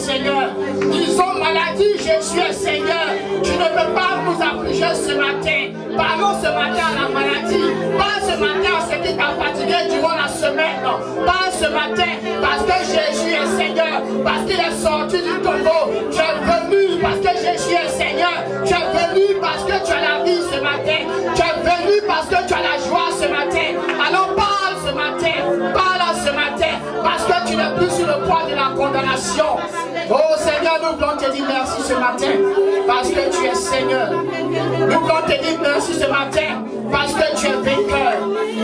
Seigneur. Disons maladie, Jésus est Seigneur. Tu ne peux pas nous affliger ce matin. Parlons ce matin à la maladie. Pas ce matin à ce qui t'a fatigué durant la semaine. Pas ce matin parce que Jésus est Seigneur. Parce qu'il est sorti du tombeau. Tu es venu parce que Jésus est Seigneur. Tu es venu parce que tu as la vie ce matin. Tu es venu parce que tu as la joie ce matin. Alors parle ce matin. Parle à ce matin. Parce que tu n'es plus sur le poids de la condamnation. Oh Seigneur, nous voulons te dire merci ce matin. Parce que tu es Seigneur. Nous voulons te dire merci ce matin. Parce que tu es vainqueur.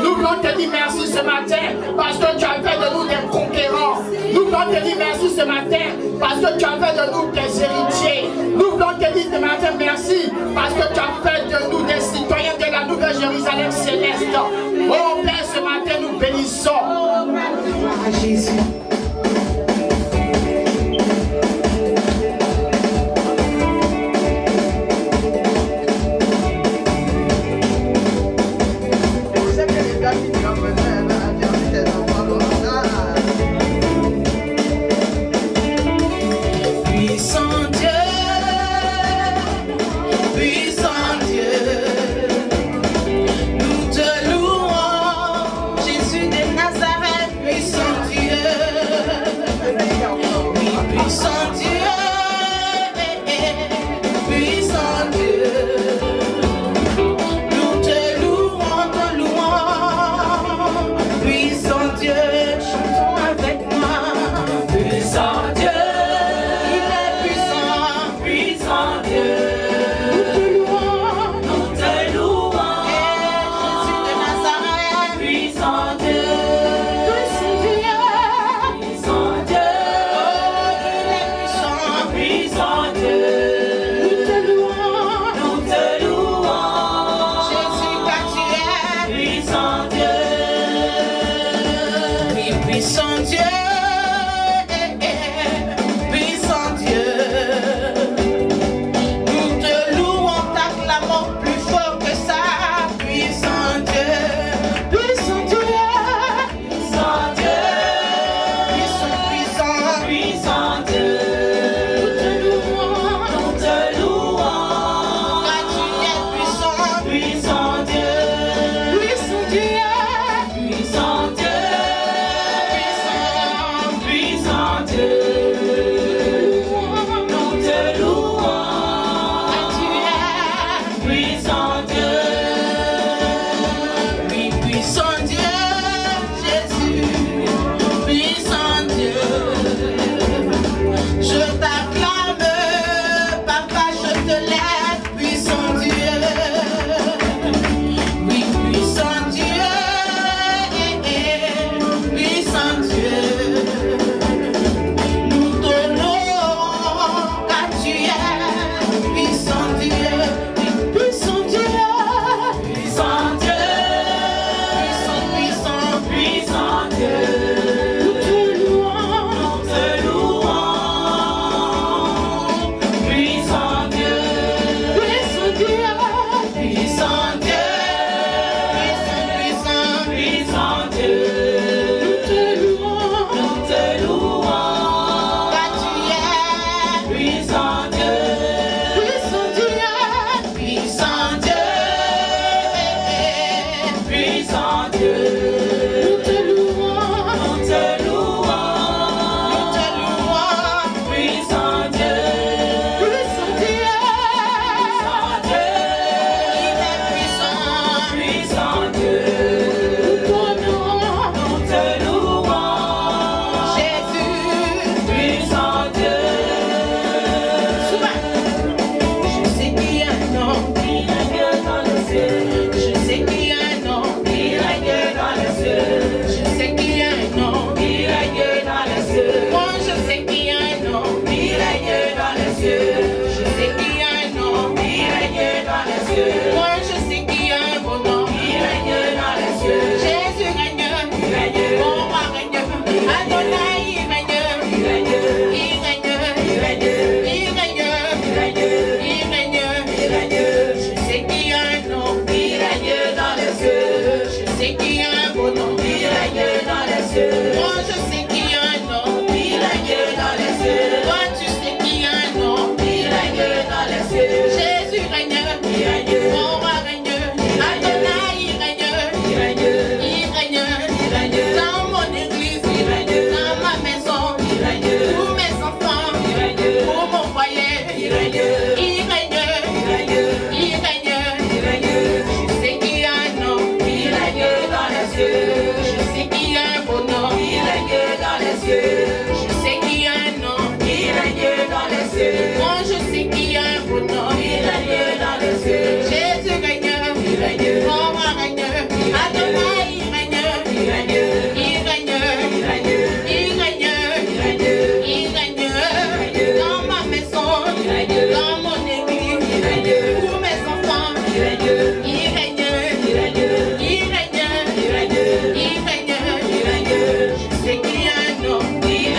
Nous voulons te dire merci ce matin. Parce que tu as fait de nous des conquérants. Nous voulons te dire merci ce matin. Parce que tu as fait de nous des héritiers. Nous voulons te dire ce matin merci. Parce que tu as fait de nous des citoyens de la nouvelle Jérusalem céleste. Oh Père, ce matin nous bénissons. Jésus. sais qu'il y a un bon nom, il règne dans les cieux. Moi je sais qu'il y a un nom, il cieux. Je sais qu'il y a un nom. Il règne dans les cieux. Moi je sais qu'il y a un beau nom. Il règne dans les cieux. Jésus règne. Il règne. Roi règne. Adonai il règne. Il règne. Il règne. Il règne. Il règne. Il règne. Il règne. Dans ma maison. Il règne. Dans mon église. Il règne. Pour mes enfants. Il règne. Il règne. Il règne. Il règne. Il règne. Il règne. Il règne. Je sais qu'il y a un nom. Il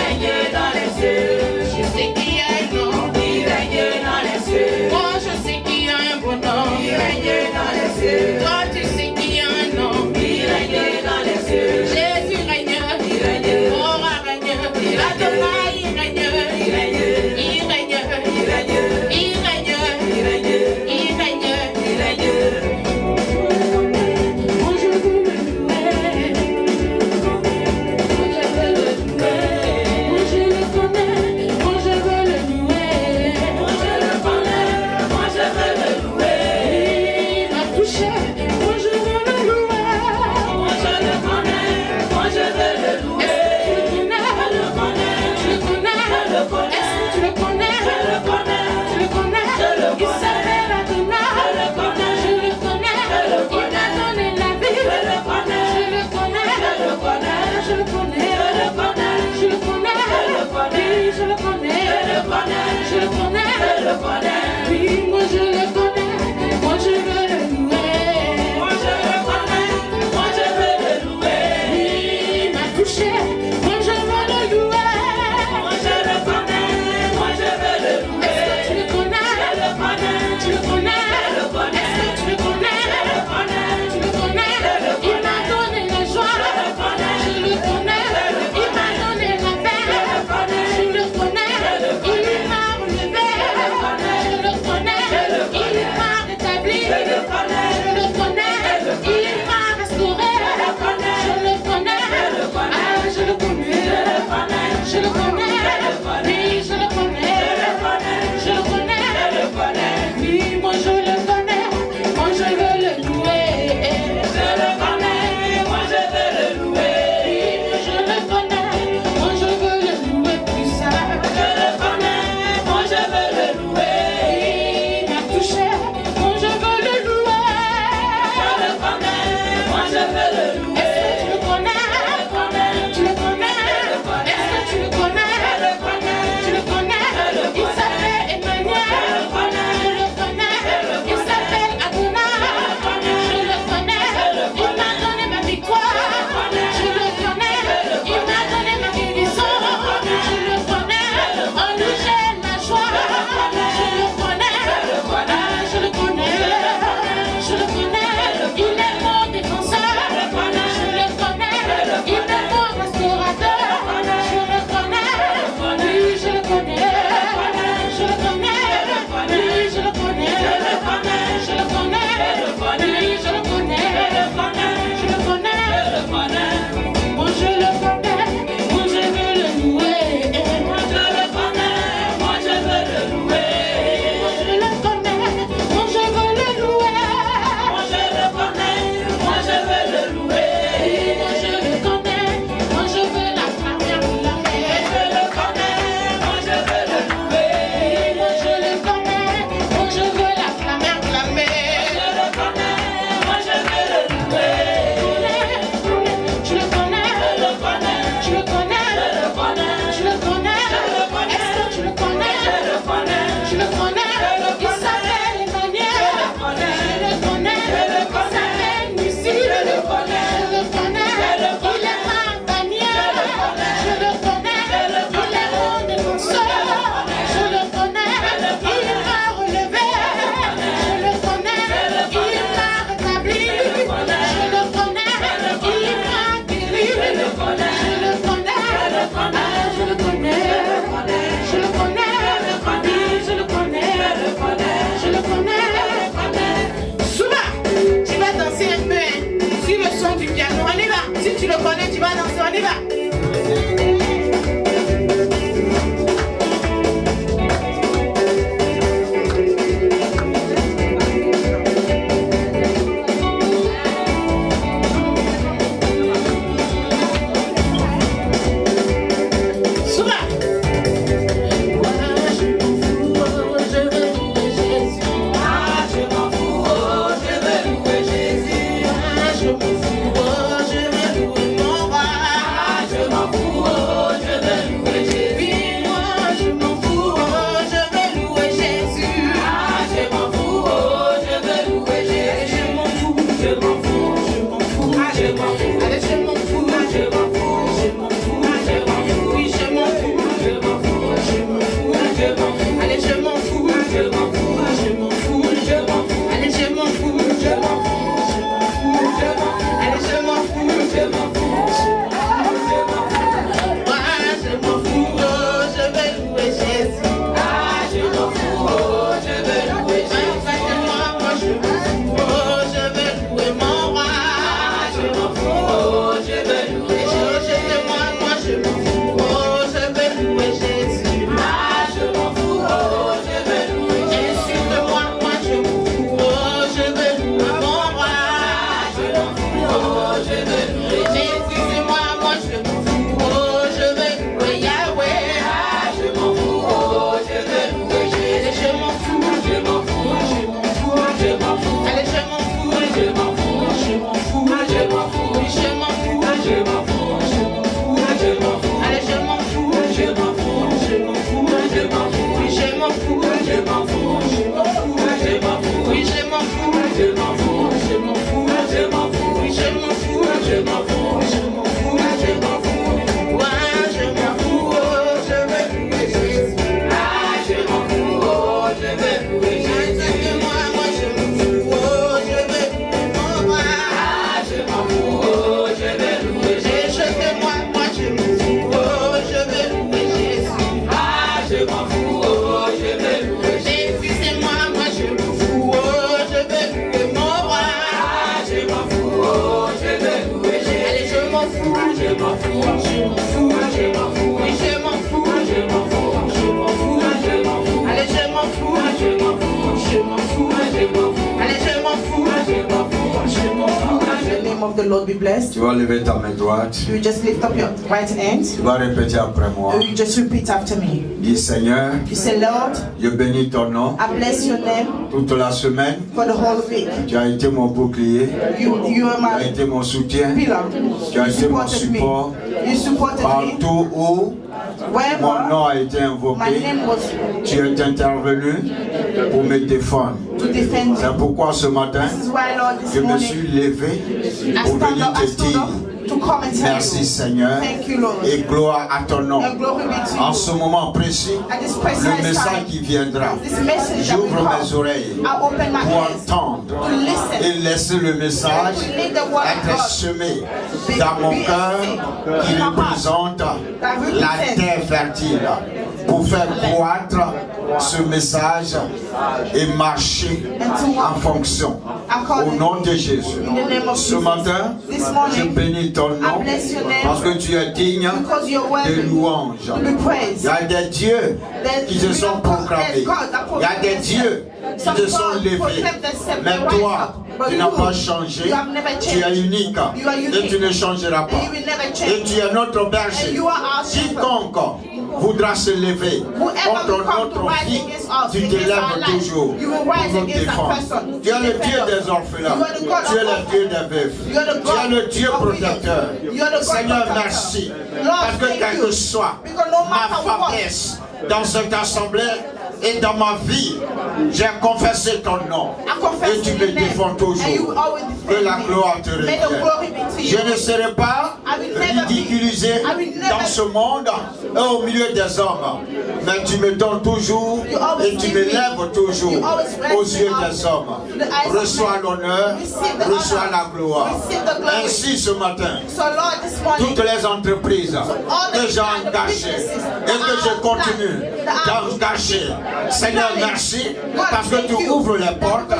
of the Lord be blessed. Tu vas lever ta main droite. You just lift up your right hand. Tu vas répéter après moi. You just repeat after me. Dis Seigneur, You say, Lord, je bénis ton nom. I bless your name Toute la semaine, for the whole week. tu as été mon bouclier. You are Tu as my été mon soutien. pillar. Tu as You été mon supported me. support. You supported me. Partout où mon Wherever nom a été my invoqué, name was tu es intervenu pour me défendre. to defend me. C'est pourquoi ce matin, This is why, Lord, je this me morning suis levé I pour stand venir up, I te stood dire up to come and tell merci you. Seigneur Thank you, Lord. et gloire à ton nom. And glory be to En you. ce moment précis, At this le precise message time, qui viendra, this message that will j'ouvre mes come, oreilles I open my pour ears entendre to listen. et laisser le message To leave the word of être God semé dans mon cœur qui représente la terre fertile pour faire croître ce message et marcher en fonction. Au nom de Jésus. In the name of Ce Jesus. matin, This je morning, bénis ton nom I bless your name parce que tu es digne because you're de worthy louanges. to be praised. Il y a des dieux qui se sont proclamés. Il y a des dieux qui se sont levés. Mais toi, tu n'as pas changé. Tu es unique et tu ne changeras pas. And you will never Et change. tu es notre And berger. you are our shepherd. Quiconque voudra se lever contre Whoever will come to notre rise vie, against us, tu te against our lèves life, toujours you will pour rise nous against that défendre. person. Tu es le Defend Dieu us. des orphelins. You are the God Tu es of le orphans. Dieu des veufs. You are the Tu es God le Dieu of protecteur. widows. You are the God Seigneur, protector. merci. Lord, Parce que thank quel you. que soit Because no ma matter what, faiblesse dans cette assemblée et dans ma vie, j'ai confessé ton nom. I confess Et tu your me name, défends and you toujours. will always Que defend la me. gloire te May the glory revienne. be to you. Je ne serai pas I will never be- ridiculisé I will never- dans ce monde et au milieu des hommes. Mais tu me donnes toujours You always et tu give me me- lèves toujours you always raise aux me yeux up des hommes. to the eyes of Reçois men. l'honneur, Receive the reçois honor. la gloire. Receive the glory. Ainsi ce matin, So Lord, this morning, toutes les entreprises all the que j'ai engagées et que je continue d'engager, Seigneur, merci parce que tu ouvres les portes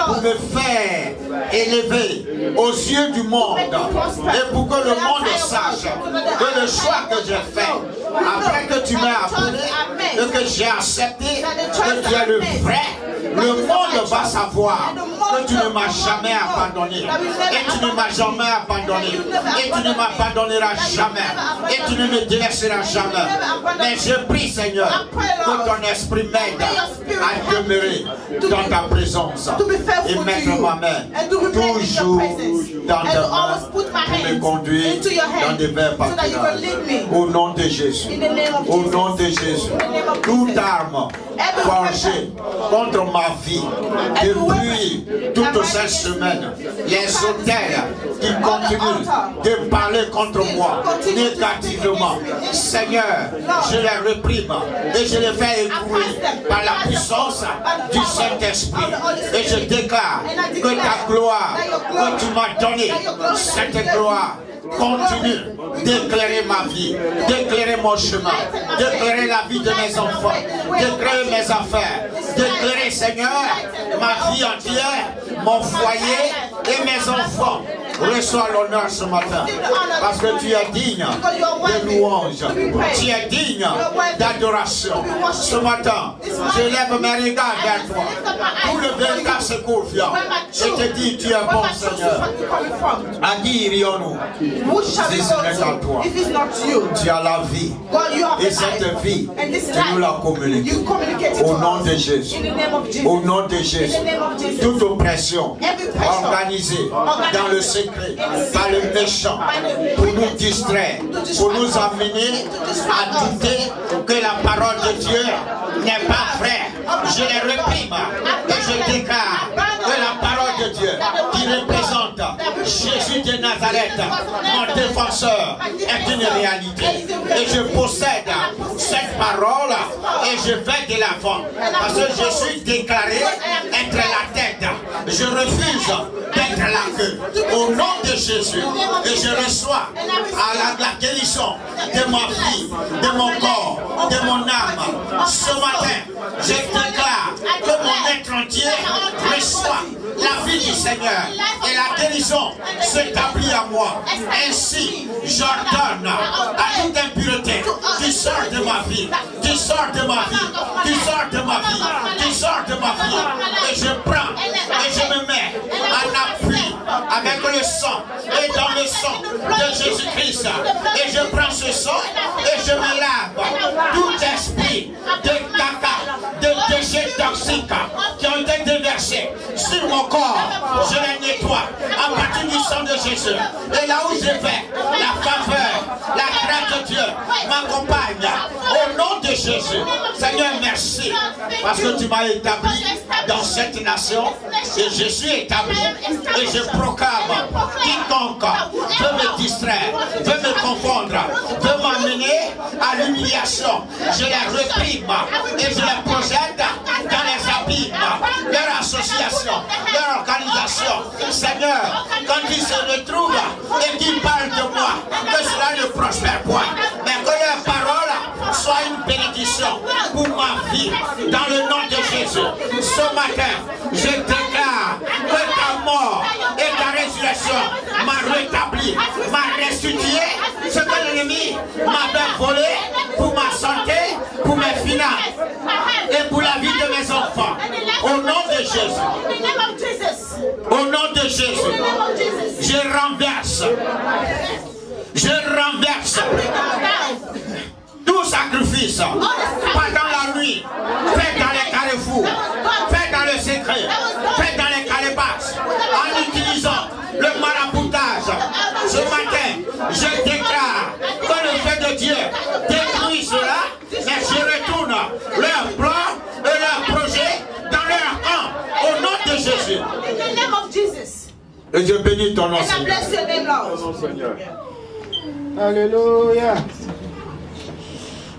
pour me faire élever aux yeux du monde et pour que le monde sache que le choix que j'ai fait après que tu m'as appelé et que j'ai accepté que tu es le vrai, le monde va savoir que tu ne m'as jamais abandonné et tu ne m'as jamais abandonné et tu ne m'abandonneras jamais et tu ne me délaisseras jamais. Mais je prie, Seigneur, que ton esprit m'aide à demeurer dans ta présence et mettre ma main toujours dans tes mains pour me conduire dans des verts pâturages. Au nom de Jésus. Au nom de Jésus. Toute arme forgée contre ma vie depuis toute cette semaine, les autels qui continuent de parler contre moi négativement, Seigneur, je les réprime et je les fais écouler par la puissance du Saint-Esprit. Et je déclare que ta gloire que tu m'as donnée, cette gloire, continue d'éclairer ma vie, d'éclairer mon chemin, d'éclairer la vie de mes enfants, d'éclairer mes affaires, d'éclairer, Seigneur, ma vie entière, mon foyer et mes enfants. Reçois l'honneur ce matin parce que tu es digne de louange, tu es digne d'adoration. Ce matin, je lève mes regards vers toi. Tout le véritable secours vient. Je te dis, tu es bon, Seigneur. À qui irions-nous si ce n'est à toi? Tu as la vie et cette vie, tu nous l'as communiquée. Au nom de Jésus. Au nom de Jésus. Toute oppression organisée dans le secret par le méchant pour nous distraire, pour nous amener à douter que la parole de Dieu n'est pas vraie. Je les réprime et je déclare que la parole de Dieu qui représente Jésus de Nazareth, mon défenseur, est une réalité. Et je possède cette parole et je vais de l'avant parce que je suis déclaré être la tête. Je refuse d'être la queue. Au nom de Jésus, et je reçois à la guérison de ma vie, de mon corps, de mon âme. Ce matin, je déclare que mon être entier reçoit la vie du Seigneur et la guérison s'établit à moi. Ainsi, j'ordonne à toute impureté qui sort de ma vie, qui sort de ma vie, qui sort de ma vie, qui sort de ma vie. Et je prends et je me mets en appui avec le sang et dans le sang de Jésus-Christ. Et je prends ce sang et je me lave tout esprit de caca, de déchets toxiques qui ont été déversés sur mon corps. Je les nettoie à partir du sang de Jésus. Et là où je vais, la faveur, la grâce de Dieu m'accompagne au nom de Jésus. Seigneur, merci parce que tu m'as établi dans cette nation et je suis établi et je proclame quiconque veut me distraire, veut me confondre, veut m'amener à l'humiliation. Je les réprime et je les projette dans les abîmes, leur association, leur organisation. Seigneur, quand ils se retrouvent et qu'ils parlent de moi, que cela ne prospère point, mais que leur parole soit une bénédiction pour ma vie, dans le nom de Jésus. Ce matin, je déclare que ta mort et ta résurrection m'a rétabli, m'a restitué ce que l'ennemi m'avait volé pour ma santé, pour mes finances et pour la vie de mes enfants. Au nom de Jésus. Au nom de Jésus. Je renverse tout sacrifice pendant la nuit, fait dans les carrefours, fait dans le secret, fait dans les calebasses, en utilisant le maraboutage. Ce matin, je déclare que le feu de Dieu détruit cela et je retourne leur plan et leur projet dans leur camp au nom de Jésus. Et je bénis ton nom, Seigneur. Alléluia.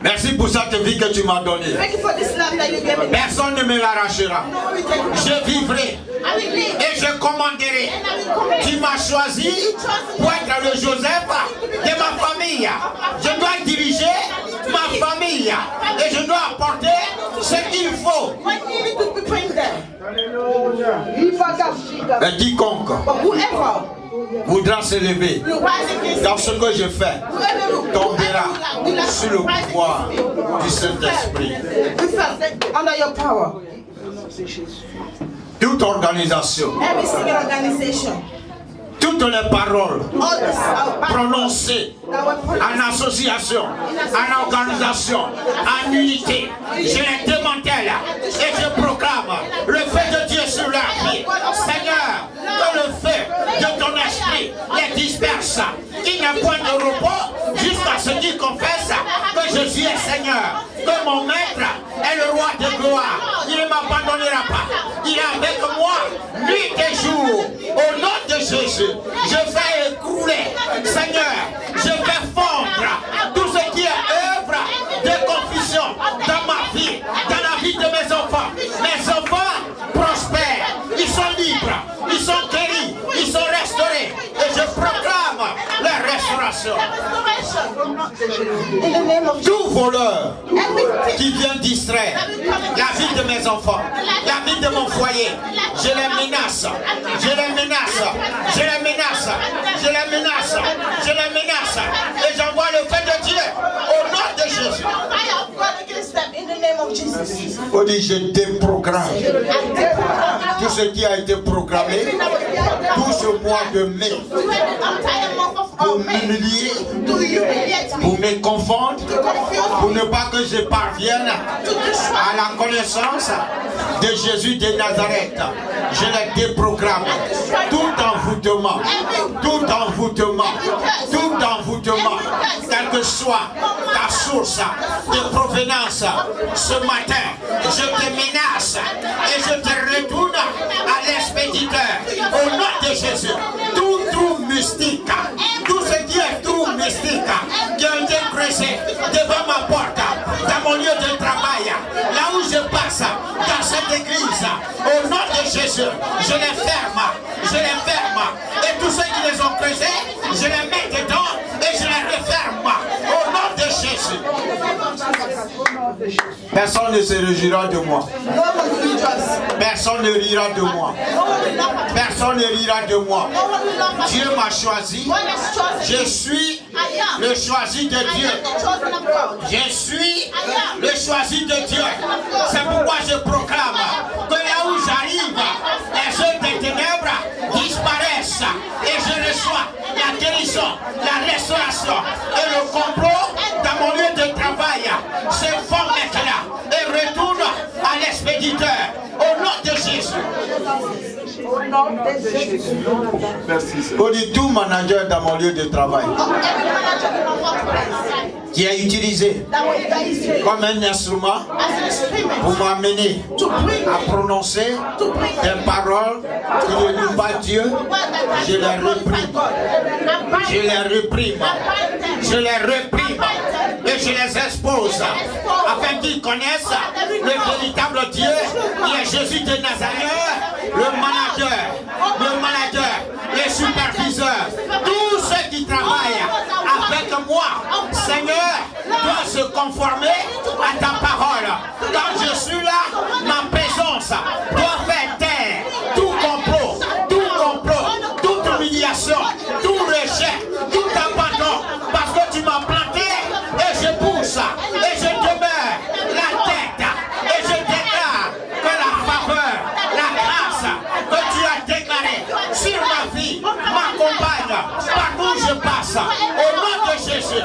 Merci pour cette vie que tu m'as donnée. Personne ne me l'arrachera. Je vivrai et je commanderai. Tu m'as choisi pour être le Joseph de ma famille. Je dois diriger ma famille et je dois apporter ce qu'il faut. Et quiconque voudra se lever dans ce que je fais tombera sous le pouvoir du Saint-Esprit. Toute organisation, toutes les paroles prononcées en association, en organisation, en unité, je les démantèle et je proclame le feu de Dieu sur leur vie. Seigneur, que le feu de ton esprit les disperse. Il n'y a point de repos jusqu'à ce qu'ils confessent que Jésus est Seigneur, que mon maître est le roi de gloire. Il ne m'abandonnera pas. Il est avec moi nuit et jour. Au nom de Jésus, je vais écrouler, Seigneur, je vais fondre tout ce qui est œuvre de confusion dans ma vie, dans la vie de mes enfants. Mes enfants prospèrent, ils sont libres, ils sont guéris, ils sont restaurés et je proclame leur restauration. Tout voleur qui vient distraire la vie de mes enfants, la vie de mon foyer, je les menace, je les menace, je les menace, je les menace, je les menace et j'envoie le feu de Dieu au nom de Jésus. On dit je déprogramme tout ce qui a été programmé tout ce mois de mai pour m'humilier, pour me confondre, pour ne pas que je parvienne à la connaissance de Jésus de Nazareth. Je les déprogramme. Tout envoûtement, tout envoûtement, tout envoûtement, quelle que soit ta source de provenance, ce matin, je te menace et je te retourne à l'expéditeur. Au nom de Jésus, tout trou mystique, tout ce qui est trou mystique qui a été creusé devant ma porte, dans mon lieu de travail, là où je passe, dans cette église, au nom de Jésus, je les ferme, et tous ceux qui les ont creusés, je les mets dedans et je les referme, au nom de Jésus. Personne ne se réjouira de moi. Personne ne rira de moi. Personne ne rira de moi. Dieu m'a choisi. Je suis le choisi de Dieu. Je suis le choisi de Dieu. C'est pourquoi je proclame que là où j'arrive, les œuvres des ténèbres disparaissent. la restauration et le complot dans mon lieu de travail se font maintenant et retournent à l'expéditeur au nom de Jésus. Au nom de Jésus. Merci. On dit tout manager dans mon lieu de travail Every manager in my workplace qui est utilisé that was used comme un instrument as an instrument pour m'amener to bring à prononcer des paroles qui ne louent pas Dieu, je les réprime. Je les réprime. Je les réprime. Et je les expose afin qu'ils connaissent le véritable Dieu qui est Jésus de Nazareth, le manager, les superviseurs, tous ceux qui travaillent avec moi, Seigneur, doivent se conformer à ta parole. Quand je suis là, ma présence doit faire taire tout complot, toute humiliation, tout rejet, tout abandon, parce que tu m'as planté et je pousse et je demeure la tête et je déclare que la faveur, la grâce que tu as déclarée sur ma vie m'accompagne partout où je passe au nom de Jésus.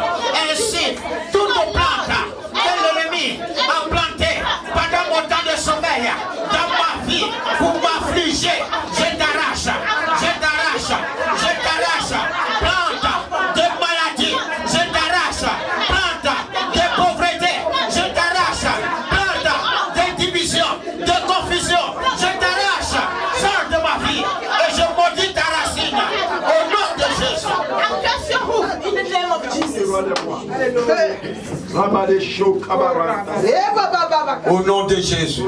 Ainsi, toutes nos plantes que l'ennemi a plantées pendant mon temps de sommeil dans ma vie pour m'affliger, je t'arrache, plante de maladie, je t'arrache, plante de pauvreté, je t'arrache, plante de division, de confusion, je t'arrache, sors de ma vie et je maudis ta racine au nom de Jésus. and curse your roof in the name of Jesus. Au nom de Jésus.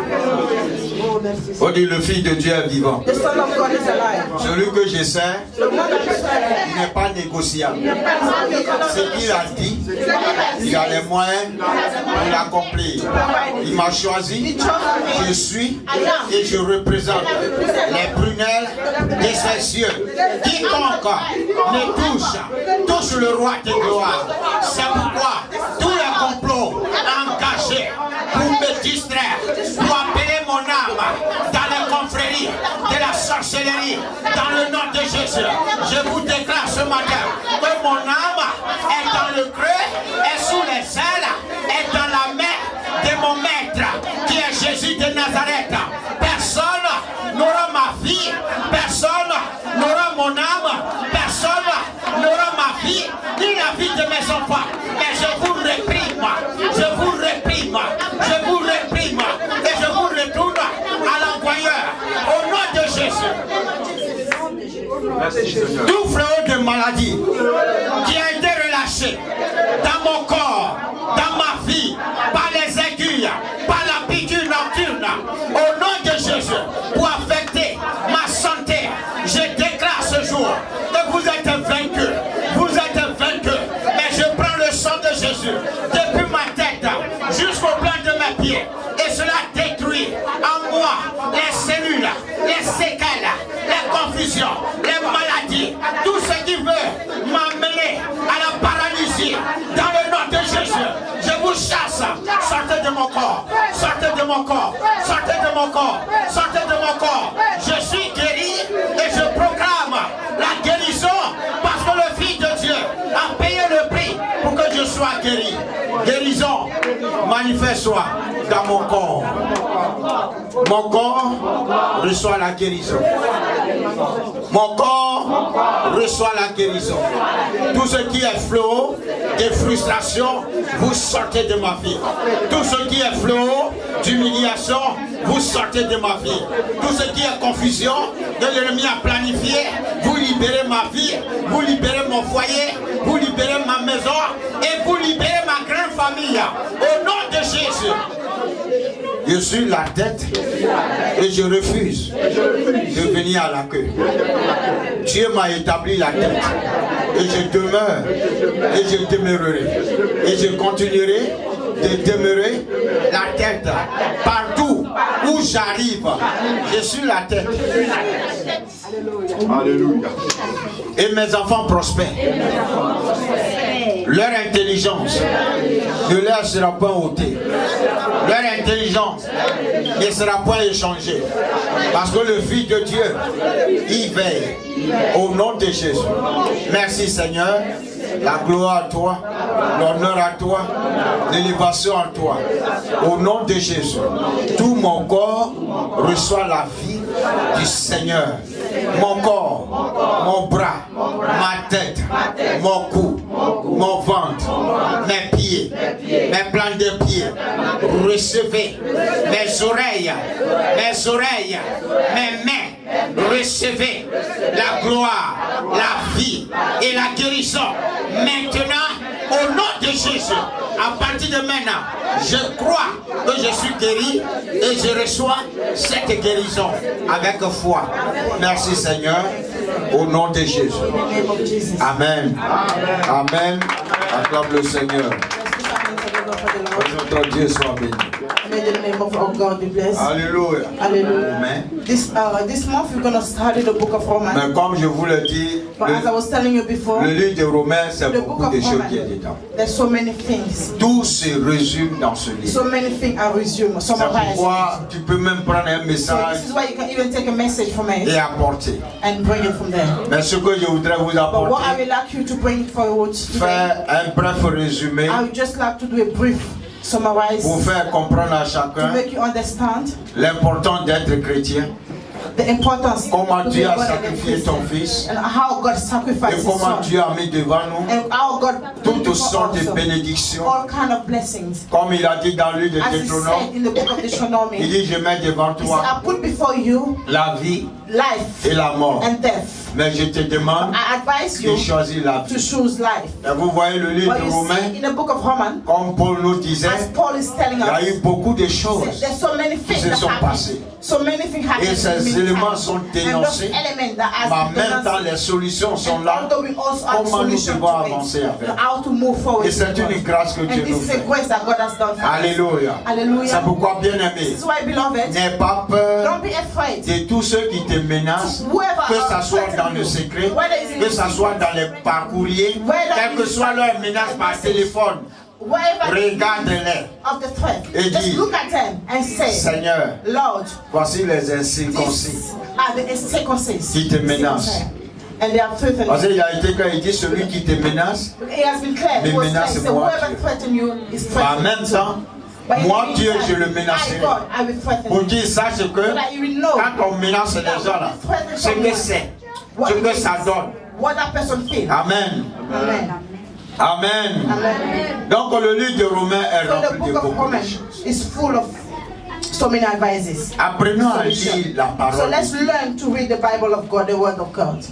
On dit le Fils de Dieu est vivant. The Son of God is alive. Celui que je sers, The one that you serve, il n'est pas négociable. the Ce qu'il a dit, il a les moyens pour l'accomplir. Il m'a choisi, je suis et je représente les prunelles de ses yeux. Quiconque me touche le roi de gloire. C'est pourquoi tous les complots engagés pour me distraire, pour appeler mon âme dans les confréries de la sorcellerie, dans le nom de Jésus, je vous déclare ce matin que mon âme est dans le creux, est sous les ailes, est dans la main de mon maître qui est Jésus de Nazareth. Personne n'aura ma vie, personne n'aura mon âme, personne n'aura ma vie, ni la vie de mes enfants. Mais je vous réprime, je vous réprime, je vous réprime et je vous retourne à l'envoyeur au nom de Jésus. Tout fléau de maladie qui a été relâché dans mon corps, dans ma vie, par les aiguilles, par la piqûre nocturne, au nom de Jésus, pour affecter ma santé, je déclare ce jour que vous êtes vaincus. Vous êtes vaincus. Et je prends le sang de Jésus depuis ma tête jusqu'au plan de mes pieds. Et cela détruit en moi les cellules, les séquelles, les confusions, les maladies, tout ce qui veut m'amener à la paralysie. Dans le nom de Jésus, je vous chasse. Sortez de mon corps, sortez de mon corps, sortez de mon corps, sortez de mon corps. Je suis guéri et je proclame la guérison parce que le Fils de Dieu a payé le prix pour que je sois guéri. Guérison, manifeste-toi dans mon corps. Mon corps reçoit la guérison. Mon corps reçoit la guérison. Tout ce qui est fléau de frustration, vous sortez de ma vie. Tout ce qui est fléau d'humiliation, vous sortez de ma vie. Tout ce qui est confusion que l'ennemi a planifié, vous libérez ma vie, vous libérez mon foyer, vous libérez ma maison et vous libérez ma grande famille. Au nom de Jésus. Je suis la tête et je refuse de venir à la queue. Dieu m'a établi la tête et je demeure et je demeurerai et je continuerai de demeurer la tête partout où j'arrive. Je suis la tête. Alléluia. Et mes enfants prospèrent. Leur intelligence ne leur sera point ôté. Leur intelligence ne sera point échangée. Parce que le Fils de Dieu, il veille. Au nom de Jésus. Merci Seigneur. La gloire à toi, l'honneur à toi, l'élévation à toi. Au nom de Jésus, tout mon corps reçoit la vie du Seigneur. Mon corps, mon bras, ma tête, mon cou, mon ventre, mes pieds, mes plans de pieds. Recevez mes oreilles, mes mains. Recevez la gloire, la vie et la guérison. Maintenant, au nom de Jésus, à partir de maintenant, je crois que je suis guéri et je reçois cette guérison avec foi. Merci Seigneur, au nom de Jésus. Amen. Amen. Acclame le Seigneur. Que notre Dieu soit béni. May the name of our God be blessed. Alléluia. Hallelujah. Amen. This month we're going to study the book of Romans. Mais comme je vous l'ai dit, But as I was telling you before, le livre de Romains, c'est the book beaucoup of de choses Romans, qui est dedans. there's so many things. Tout se résume dans ce livre. So many things are resumed, C'est summarized. pourquoi tu peux même prendre un So message this is why you can even take a message from it et apporter. and bring it from there. Mais ce que je voudrais vous But what I apporter, would like you to bring forward today, faire un bref résumé I would just like to do a brief summarize pour faire comprendre à to chacun make you understand l'importance d'être chrétien, the importance comment to be Dieu a born again sacrifié ton Christian, Fils and how God et sacrificed His comment Son, Dieu a mis devant nous and how God toutes put sortes de also bénédictions. all kind of blessings. Comme il a dit dans le livre de As He Deutéronome, said in the book of il Deuteronomy, dit je mets devant He said, toi I put before you la vie life et la mort. and death. Mais je te demande I advise you de choisir la to vie. choose life. Et vous voyez le livre But de you Romains, see in the book of Romans, comme Paul nous disait, as Paul is telling il y a eu us, beaucoup de he said, choses. there's so many things se that sont happen. passées. So many things happen. Et ces éléments sont dénoncés. Mais Mais en même temps, les solutions sont là. Comment nous devons avancer avec. Et c'est une grâce que Dieu nous fait. Alléluia. C'est pourquoi, bien aimé, n'aie pas peur Don't be afraid. de tous ceux qui te menacent, que ce soit dans le secret, que ce soit dans les parcouriers, quelle que soit leur menace par téléphone. Regarde-les et Just dis, look at them and say, Seigneur, Lord, voici les incirconcis these are the circumstances qui te menacent. and they are threatening. Parce qu'il a été quand il dit celui qui te menace, It has been clear. Mais It was menace clear. So moi, whoever Dieu. threatens you is en threatening. même temps, But in moi the Dieu, meantime, je le I, menacerai. God, I will threaten Pour you. qu'il sache So que that you will know quand on menace les gens là, ce que c'est, ce que ça donne. what that person feels. Amen. Amen. Amen. Amen. Donc le livre de Romains est So the rempli de book of beaucoup de Romans choses. is full of so many advices. Apprenons à lire la So parole. let's de Dieu. learn to read the Bible of God, the Word of God.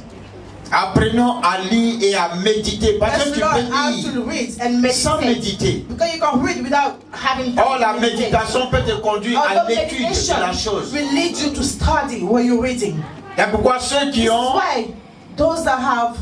Apprenons à lire et à méditer. Parce que Let's tu learn peux how lire to read and sans meditate. méditer. Because you can read without having time Or to la meditate. méditation peut te conduire à Although l'étude meditation de la chose. will lead you to study what you're reading. Et pourquoi ceux This qui is ont why those that have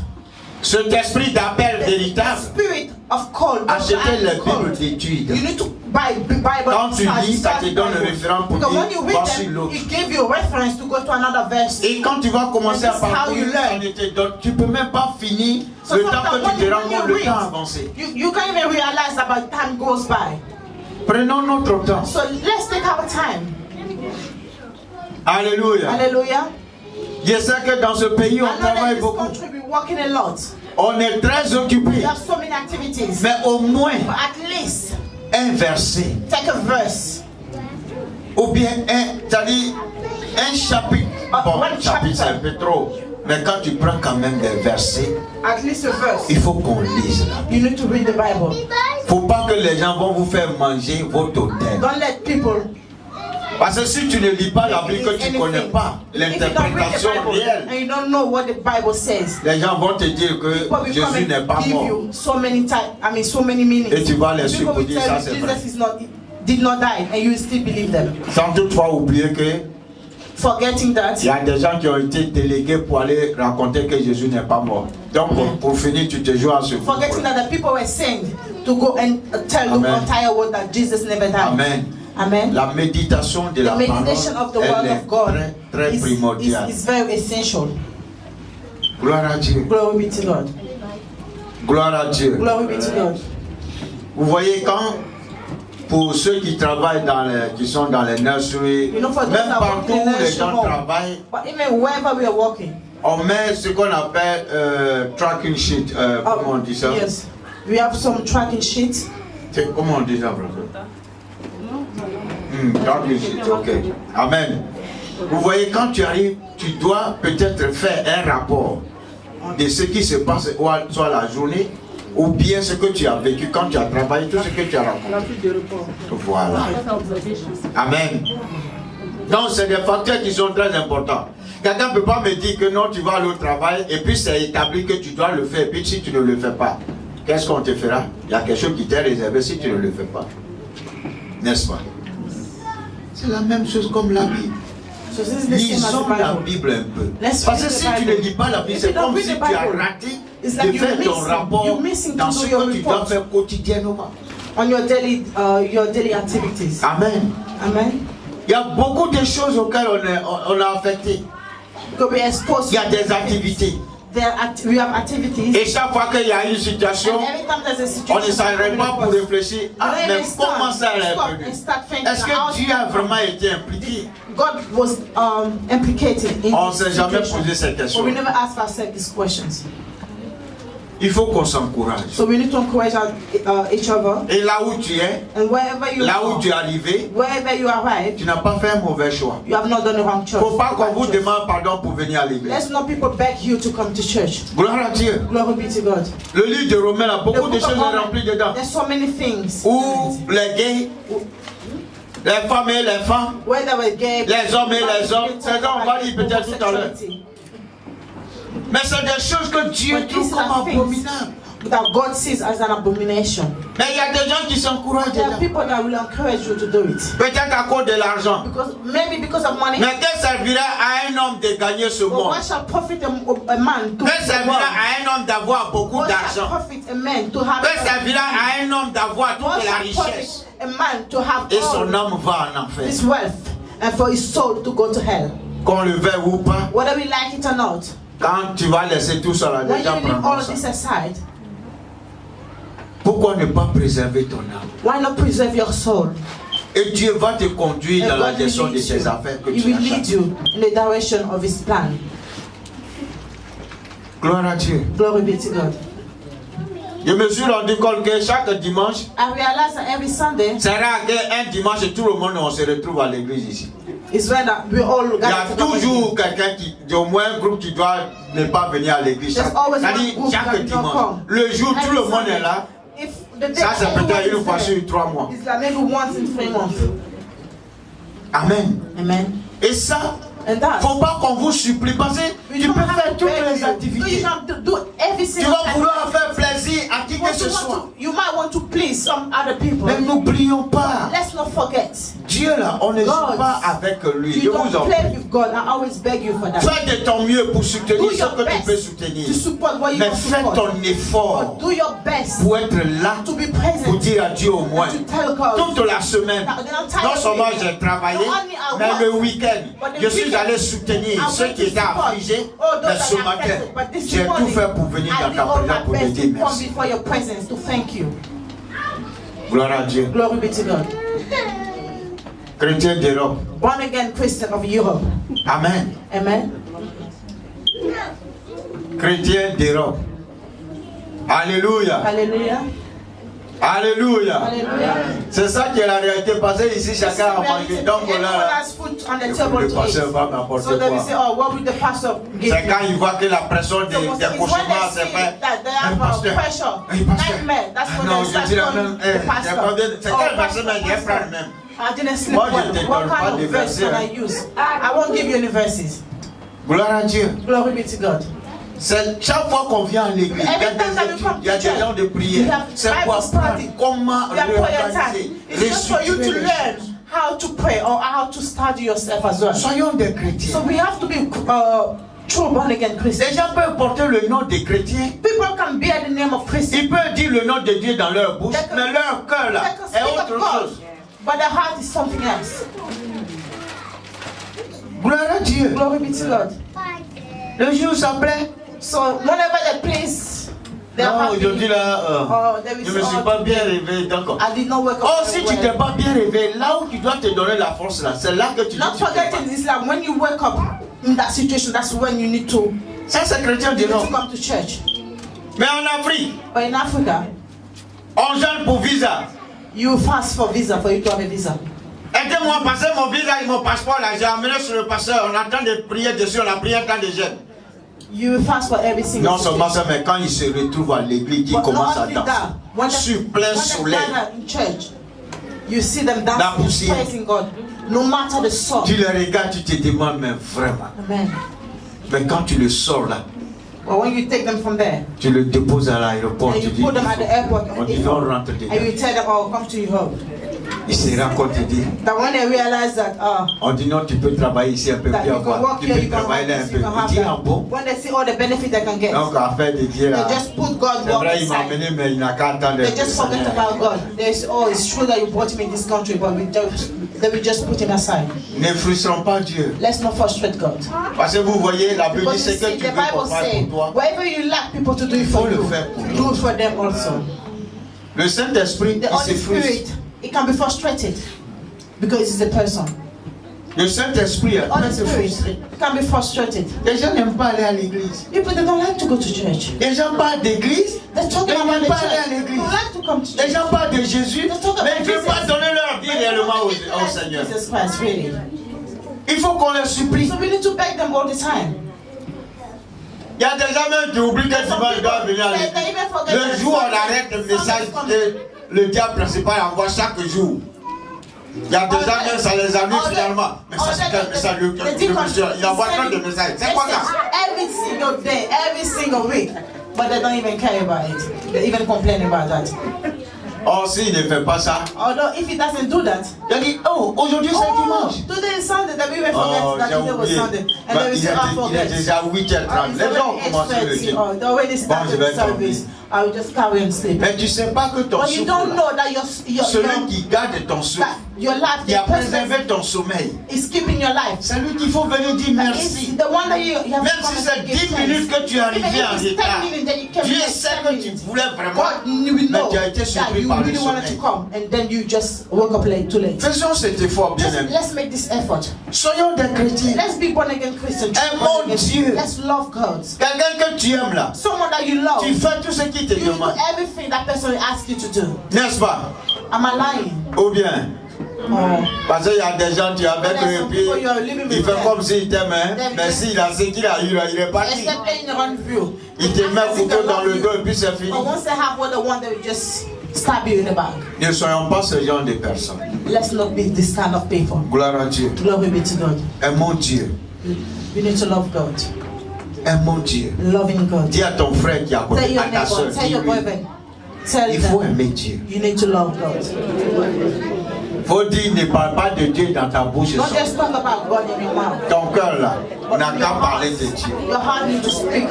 cet esprit d'appel véritable, spirit of call, those achetez that les are called, Bibles d'étude. you need to buy Bible. Quand tu study, lis, ça te study donne le Bible. référent pour Because when dire, you read voici them, l'autre. it gives you a reference to go to another verse. Et quand tu vas commencer à And that's how parcourir, you learn. on te donne, tu peux même pas finir So le temps sometimes que tu when te you rends compte, le temps read, avancé. you can't even realize that by time goes by. Prenons notre temps. So let's take our time. Alléluia. Hallelujah. Je sais que dans ce pays, on I know that in travaille this beaucoup. country we're working a lot. On est très occupé. We have so many activities. Mais au moins, But at least un verset. take a verse. Ou bien c'est-à-dire un chapitre. Bon, one un chapitre c'est un peu trop. Mais quand tu prends quand même des versets, At least a verse. il faut qu'on lise là. You need to read the Bible. Faut pas que les gens vont vous faire manger votre hôtel. Don't let people. Parce que si tu ne lis pas la Bible, que tu ne connais pas If you don't read the l'interprétation Bible réelle, and you don't know what the Bible says, les gens vont te dire que people will come Jésus n'est pas and give mort. you so many time. I mean, so many meanings. Et tu vas les People will supposer, tell ça you c'est vrai. Jesus did not die, and you will still believe them, Sans toutefois oublier que forgetting that. il y a des gens qui ont été délégués pour aller raconter que Jésus n'est pas mort. Donc pour finir, tu te joues à ce Forgetting coup. that the people were sent to go and tell Amen. the entire world that Jesus never died. Amen. Amen. La méditation de The la meditation of the parole, word elle of God est très primordiale. is very essential. Gloire à Dieu. Glory be to God. Gloire à Dieu. Glory be to God. Vous voyez, quand, pour ceux qui travaillent qui sont dans les nurseries, You know, for those même that work partout in où the les nursery gens home. travaillent, But even wherever we are working, on met ce qu'on appelle tracking sheet. Comment on dit ça? yes, we have some tracking sheets. Comment on dit ça, brother? Tracking sheet, ok. Amen. Vous voyez, quand tu arrives, tu dois peut-être faire un rapport de ce qui se passe, soit la journée, ou bien ce que tu as vécu quand tu as travaillé, tout ce que tu as raconté. Voilà. Amen. Donc, c'est des facteurs qui sont très importants. Quelqu'un ne peut pas me dire que non, tu vas aller au travail et puis c'est établi que tu dois le faire. Et puis si tu ne le fais pas, qu'est-ce qu'on te fera? Il y a quelque chose qui t'est réservé si tu ne le fais pas. N'est-ce pas? C'est la même chose comme la Bible. So this is the same as Lisons the la Bible. Bible un peu. Let's Parce que read the si tu Bible. ne lis pas la Bible, If c'est you don't comme read si the tu as Bible, raté it's de like you're faire ton missing- rapport you're missing to dans do ce your que tu dois report. faire quotidiennement. On your daily activities. Amen. Amen. Il y a beaucoup de choses auxquelles on est affecté. Because we are exposed Il y a to des different activités. things. We have activities. Et chaque fois qu'il y a une situation, And every time there's a situation, on ne s'arrête pas pour réfléchir. Ah, Then mais we stop, comment ça est stop venu? and start thinking, Est-ce how que Dieu a did vraiment été impliqué? God was implicated in On ne this s'est jamais situation. posé cette But question. we never ask ourselves these questions. Il faut qu'on s'encourage. So we need to encourage each other. Et là où tu es, And wherever you là où are, tu es arrivé, wherever you arrive, tu n'as pas fait un mauvais choix. you have not done the wrong Il choice. ne faut pas qu'on Right vous choice. demande pardon pour venir à l'église. Let's not people beg you to come to church. Gloire à Dieu. Glory be to God. Le livre de Romains a The beaucoup de book of choses Romans, remplies dedans. there's so many things. Où les gays, les femmes et les femmes, Whether we're gay, les hommes et les hommes, c'est ça on va dire peut-être tout à l'heure. homosexuality. Mais c'est des choses que Dieu But trouve these comme are things abominables. that God sees as an abomination. Mais il y a des gens qui s'encouragent There are dedans. people that will encourage you to do it. Peut-être à cause de l'argent. Maybe because of money. Mais que servirait à un homme de gagner ce But monde? what shall profit a man to Que the servira world? à un homme d'avoir beaucoup What shall d'argent? profit a man to have Que servira à un homme d'avoir What toute la shall richesse? profit a man to have Et son all âme va en enfer. his wealth and for his soul to go to hell? Qu'on le veuille ou pas, Whether we like it or not, quand tu vas laisser tout ça là, when les you gens leave all prendront of ça. this aside, Pourquoi ne pas préserver ton âme? why not preserve your soul? Et Dieu va te conduire And dans la God will direction de lead tes you. affaires que He tu will as lead chaque. you in the direction of his plan. Gloire à Dieu. Glory be to God. Je me suis rendu compte que chaque dimanche, I realize that every Sunday c'est rare qu'un dimanche tout le monde on se retrouve à l'église ici. is when we all Il y a gather together. toujours quelqu'un au moins un groupe qui doit ne pas venir à l'église. There's always one C'est-à-dire group that chaque will not dimanche. come. Le jour tout Every le monde Sunday. est là. If the day Ça c'est everyone peut-être is une fois there, sur 3 mois. it's like maybe once in 3 months. Amen. Amen. Et ça, And that, faut pas qu'on vous supplie parce que we tu don't peux have faire to toutes beg les you. activités. You have to do every Tu single vas vouloir faire plaisir à qui que ce soit. You might want to please some other people. Mais n'oublions pas, Let's not forget. Dieu là, on ne joue God, pas avec lui. Je You vous don't en play prie. with God. I always beg you for that. Fais de ton mieux pour soutenir Do ce your que tu peux best soutenir. to support what you Mais want to fais support. ton effort But do your best pour être là, to be pour present. dire à Dieu au moins. To tell God. Toute la semaine, non seulement j'ai travaillé, mais le week-end, je suis allé soutenir ceux qui étaient affligés. Mais ce matin, j'ai tout fait pour venir dans ta présence pour te dire merci. before your presence to thank you. Gloire à Dieu. Glory be to God. Chrétien d'Europe. Born again Christian of Europe. Amen. Amen. Chrétien d'Europe. Alléluia. Hallelujah. Alléluia. Hallelujah. C'est ça qui est la réalité. Parce que ici, chacun a mangé. Donc Everyone là, has food on the le table to pasteur eat. va m'apporter So then we say, quoi? oh, what will the pastor give C'est you? quand il voit que la pression des So it's when cauchemars they s'est see fait. that they Hey, have pasteur. pressure, Hey, pasteur. nightmare, that's when Non, they je start dirais calling même, the j'ai pastor. pas bien. C'est Oh, quel verset pastor, mais j'ai pastor. prendre même? I didn't sleep Moi, je well. te What donne pas kind des of verse versets, can I use? I won't give you any verses. Gloire à Dieu. Glory be to God. C'est chaque fois qu'on vient à l'église, il y a Every time that des we études, come il y a to des church, gens de we prière. have C'est pour Bible apprendre study. comment We have prayer réorganiser, time. It's just for you to restructurer les learn choses. how to pray or how to study yourself as well. Soyons des So chrétiens. we have to be true born again Christians. Les gens peuvent porter le nom des chrétiens. People can bear the name of Christian. Ils peuvent dire le nom de Dieu dans leur bouche, They can- mais leur cœur là They can est speak autre of God, chose. but their heart is something else. Gloire à Dieu. Glory be to God. Le jour s'appelait, So whenever they please, They are Non, happy. aujourd'hui là, Oh, there is je ne me suis all pas bien today. réveillé, d'accord. I did not wake up. Oh, si very tu well. t'es pas bien réveillé, là où tu dois te donner la force là, c'est là que tu dis Not tu t'es pas. forgetting is like when you wake up in that situation, that's when you need to, Ça c'est chrétien you dit need non. to come to church. Mais en Afrique, But in Africa, on gêne pour visa. you fast for visa for you to have a visa. Aidez-moi à passer mon visa et mon passeport là, j'ai amené sur le passeur, on attend de prier dessus, on a prié un temps de jeûne. You will fast for every single Non seulement ça, situation. mais quand il se retrouve à l'église, il But commence not à only that, when danser. Sur plein when soleil. they gather in church, you see them La dancing, poussière. praising God, no matter the song. Tu le regardes, tu te demandes, mais vraiment. Amen. Mais quand tu le sors là, But when you take them from there, tu le déposes à l'aéroport, and tu you dis, put them at the airport, on dit, non, rentre and dedans. you tell them, "Oh, come to your home." Il se rend compte, il dit, That when they realize that, on dit non, tu peux travailler ici un peu that plus you à can voir. work Tu here, peux you can travailler have là un this, peu. you can Il have dit, ah that. bon? When they see all the benefits they can get, Donc, affaire de Dieu là. they just put God C'est work vrai, il m'a aside. amené, mais il n'a qu'à attendre. They just forget about God. They say, "Oh, it's true that you brought him in this country, but they will just put him aside." Ne frustrons pas Dieu. Let's not frustrate God. Parce que vous voyez, la Bible dit Because ce you que see, tu the veux Bible qu'on fasse says, pour toi. wherever you lack people to do it faut for le you, faire pour do it for them also. Le Saint-Esprit, The il se Holy frustre. Spirit, it can be frustrated because it's a person. Le Saint-Esprit, The Holy il se Spirit frustre. can be frustrated. Les gens n'aiment pas aller à l'église. People, they don't like to go to church. Les gens parlent d'église, They're talking mais ils about n'aiment the pas aller à church. They l'église. don't like to come to Les church. gens parlent de Jésus, They're talking mais about ils ne veulent pas Jesus. donner leur vie But they réellement don't au like to like Seigneur. Jesus Christ, really. Il faut qu'on les supplie. So we need to beg them all the time. Il y a des gens même qui oublient que dimanche doivent venir à They l'église. even forget Le that jour où on Sunday- arrête le message Sunday comes. que le diable principal envoie chaque jour. Il y a des gens même, ça les amuse finalement. Mais ça, c'est quel message? Le monsieur, il envoie plein de messages. C'est quoi ça? Every single day, every single week. But they don't even care about it. They even complain about that. Or, s'il ne fait pas ça, Although if he doesn't do that, il dit, oh, aujourd'hui c'est oh, dimanche. today is Sunday, then we even forget Oh, that j'ai today was oublié. Sunday. And Bah, then we il say, I est forget. déjà 8h30. It's Les gens ont already commencé le 8:30. dire. Oh, they already started je vais the service. I will just carry on sleeping. Mais tu ne sais pas que ton But you souffle, don't là, know that your celui qui garde ton souffle, that your life, qui a the person préservé ton sommeil, is keeping your life. c'est lui qu'il faut venir dire It's merci. the one that you have Même to come si and c'est give 10 thanks. minutes que tu es arrivé Even en if it's 10 retard, minutes that you came Dieu late, sait 10 que tu minutes. voulais vraiment, God, you will mais know tu as été that surpris you par le really wanted to sommeil. come, and then you just woke up late, too late. Faisons cet effort, bien aimé. Let's make this effort. Soyons des chrétiens. Let's be born again Christians. Aimons Dieu. Let's love God. Quelqu'un que tu aimes là, Someone that you love. tu fais tout ce qu'il te You do demande. everything that person asks you to do. N'est-ce pas? Am I lying? Ou bien, Oh. parce qu'il y a des gens, tu es avec eux et puis il fait comme s'il t'aime, hein, mais s'il a ce qu'il a eu, là, il est parti. Except playing around view. Il te met un couteau dans le dos et puis c'est fini. But once they have what they want, they will just stab you in the back. Ne soyons pas ce genre de personnes. Let's not be this kind of people. Gloire à Dieu. Glory be to God. Aimons Dieu. We need to love God. Aimons Dieu. Loving God. Dis à ton frère qui est à Tell côté, your à ta soeur, neighbor, tell your dis-lui, boyfriend. Tell il faut them aimer Dieu. you need to love God. Faut dire, ne parle pas de Dieu dans ta bouche. Don't just talk about God in your mouth. Ton cœur là, on n'a qu'à parler de Dieu. Your heart needs to speak.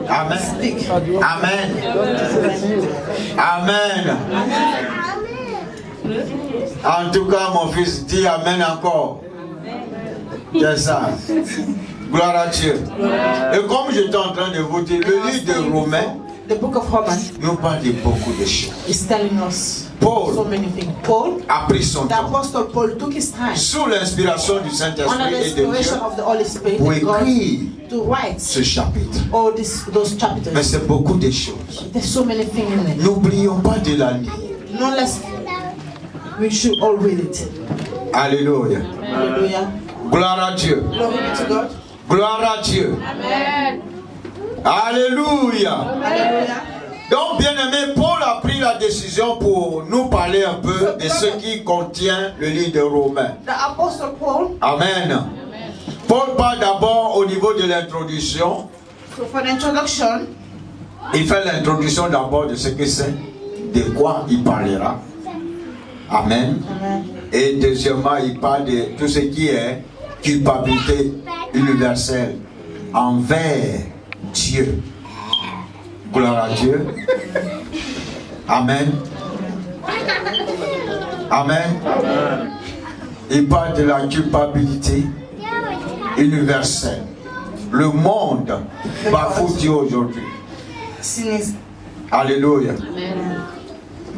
Amen. Speak. Amen. Amen. En tout cas, mon fils, dis Amen encore. C'est ça. Gloire à Dieu. Et comme j'étais en train de vous dire, le livre de Romains The book of Romans nous parle de beaucoup de choses. is telling us Paul so many things. Paul, a pris son the temps, apostle Paul took his time sous l'inspiration du under Saint-Esprit the et de Dieu, inspiration of the Holy Spirit pour and God écrire to write ce chapitre. all those Mais chapters. c'est beaucoup de choses. There's so many things in it. N'oublions pas de la lire. No less, we should all read it. Alléluia. Hallelujah. Gloire à Dieu. Glory be to God. Gloire à Dieu. Alléluia. Hallelujah. Donc, bien aimé, Paul a pris la décision pour nous parler un peu de ce qui contient le livre de Romains. The apostle Paul, Amen. Paul parle d'abord au niveau de l'introduction. so for the introduction, Il fait l'introduction d'abord de ce que c'est, de quoi il parlera. Amen. Et deuxièmement, il parle de tout ce qui est culpabilité universelle envers Dieu. Gloire à Dieu. Amen. Amen. Il parle de la culpabilité universelle. Le monde bafoue Dieu aujourd'hui. sin is Alléluia. Amen.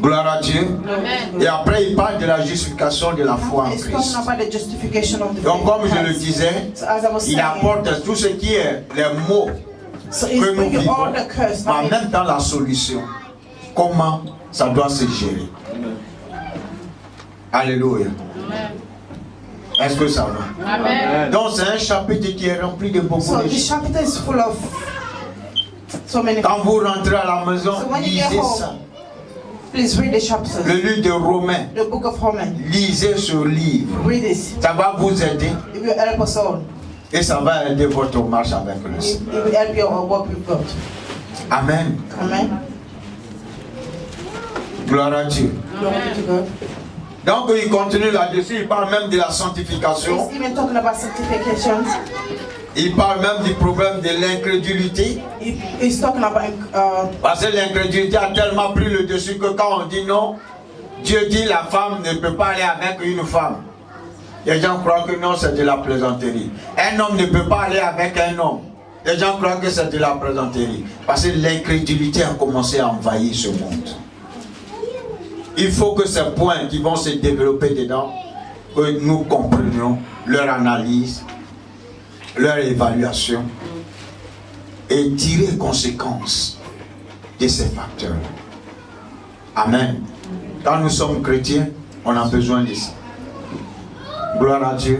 Gloire à Dieu. Amen. Et après, il parle de la justification de la foi en It's Christ. talking about the justification of the Donc, faith comme in je le Christ. disais, So as I was il saying, apporte tout ce qui est les mots so que it's nous bringing vivons, all the curse, mais en même temps la solution. Comment ça doit se gérer. Alléluia. Est-ce que ça va? Amen. Donc c'est un chapitre qui est rempli de beaucoup So de this choses. chapter is full of so many. Quand vous rentrez à la maison, So when you get lisez home, ça. please read the chapters. Le livre de Romains, The book of Romans. lisez ce livre. Read it. Ça va vous aider It will help us all. et ça va aider votre marche avec le It Seigneur. will help your work with God. Amen. Amen. Gloire à Dieu. Glory to God. Donc il continue là-dessus, il parle même de la sanctification. He's even talking about sanctification. Il parle même du problème de l'incrédulité. He's talking about Parce que l'incrédulité a tellement pris le dessus que quand on dit non, Dieu dit la femme ne peut pas aller avec une femme. Les gens croient que non, c'est de la plaisanterie. Un homme ne peut pas aller avec un homme. Les gens croient que c'est de la plaisanterie. Parce que l'incrédulité a commencé à envahir ce monde. Il faut que ces points qui vont se développer dedans, que nous comprenions leur analyse, leur évaluation et tirer conséquence de ces facteurs. Amen. Quand nous sommes chrétiens, on a besoin de ça. Gloire à Dieu.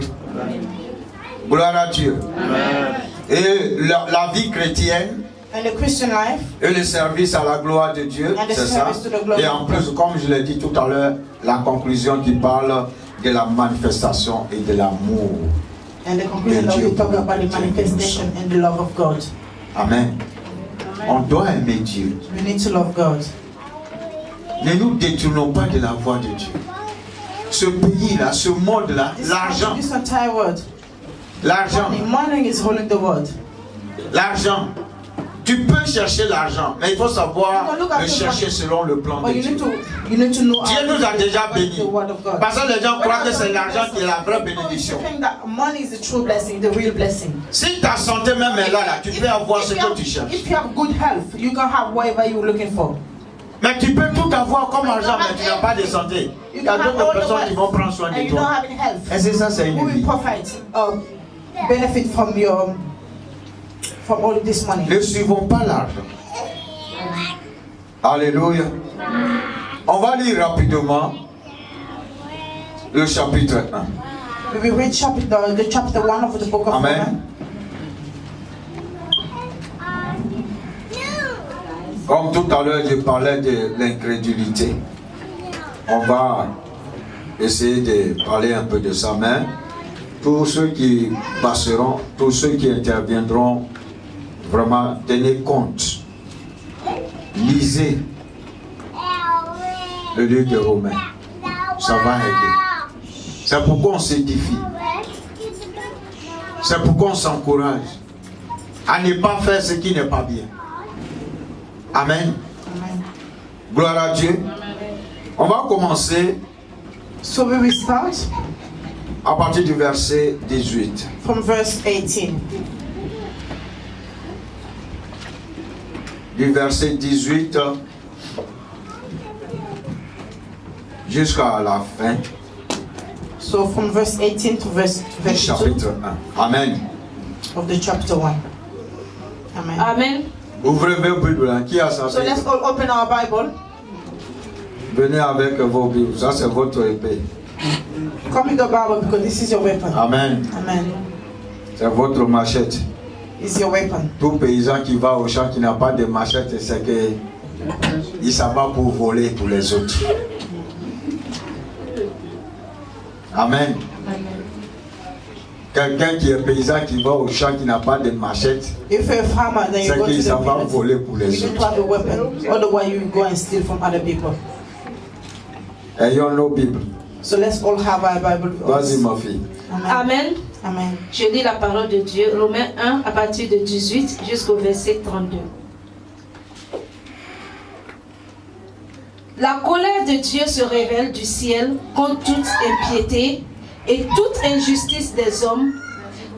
Gloire à Dieu. Amen. Et la vie chrétienne and the Christian life. et le service à la gloire de Dieu, And the c'est ça. service to the glory Et en of plus, God. comme je l'ai dit tout à l'heure, la conclusion qui parle de la manifestation et de l'amour. And the conclusion of it talk about the manifestation and the love of God. Amen. On doit aimer Dieu. We need to love God. Ne nous détournons pas de la voie de Dieu. Ce pays-là, ce monde-là, l'argent, This entire world. l'argent, Money is holding the world. l'argent. Tu peux chercher l'argent, mais il faut savoir No, look at le the chercher selon le plan de But you Dieu. need to know Dieu nous a déjà bénis. the word of God. Parce que les gens croient que c'est l'argent qui est la vraie bénédiction. You think that money is the true blessing, the real blessing. Si ta santé même est là, tu peux avoir ce que tu cherches. If you have good health, you can have whatever you're looking for. Mais tu peux tout avoir comme argent, mais tu n'as pas de santé. Il y a d'autres personnes qui vont prendre soin and de you don't toi. have any health. Et c'est ça, c'est Who une will vie. profit, benefit from all this money? Ne suivons pas l'argent. Alléluia. On va lire rapidement le chapitre 1. We will read the chapter 1 of the book of Amen. Romans. Comme tout à l'heure, je parlais de l'incrédulité. On va essayer de parler un peu de ça, mais tous ceux qui passeront, tous ceux qui interviendront, vraiment tenez compte. Lisez le livre de Romains. Ça va aider. C'est pourquoi on s'édifie. C'est pourquoi on s'encourage à ne pas faire ce qui n'est pas bien. Amen. Amen. Gloire à Dieu. On va commencer So we will start à partir du verset 18. from verse 18. Du verset 18 jusqu'à la fin So from verse 18 to verse du 22 chapitre 1. Amen. of the chapter 1. Amen. Amen. Ouvrez vos Bibles. Hein. Qui a sa So let's Bible? all open our Bible. Venez avec vos Bibles. Ça, c'est votre épée. Come with the Bible because this is your weapon. Amen. Amen. C'est votre machette. It's your weapon. Tout paysan qui va au champ qui n'a pas de machette, c'est que il s'en va pour voler pour les autres. Amen. Quelqu'un qui est paysan qui va au champ qui n'a pas de machette, If you're a farmer, then you c'est go to qu'il the s'en va field. voler pour You les need to autres. have a weapon. Otherwise, you go and steal from other people. Ayons nos Bibles. So let's all have our Bible with Vas-y us. ma fille. Amen. Amen. Amen. Je lis la parole de Dieu, Romains 1 à partir de 18 jusqu'au verset 32. La colère de Dieu se révèle du ciel contre toute impiété et toute injustice des hommes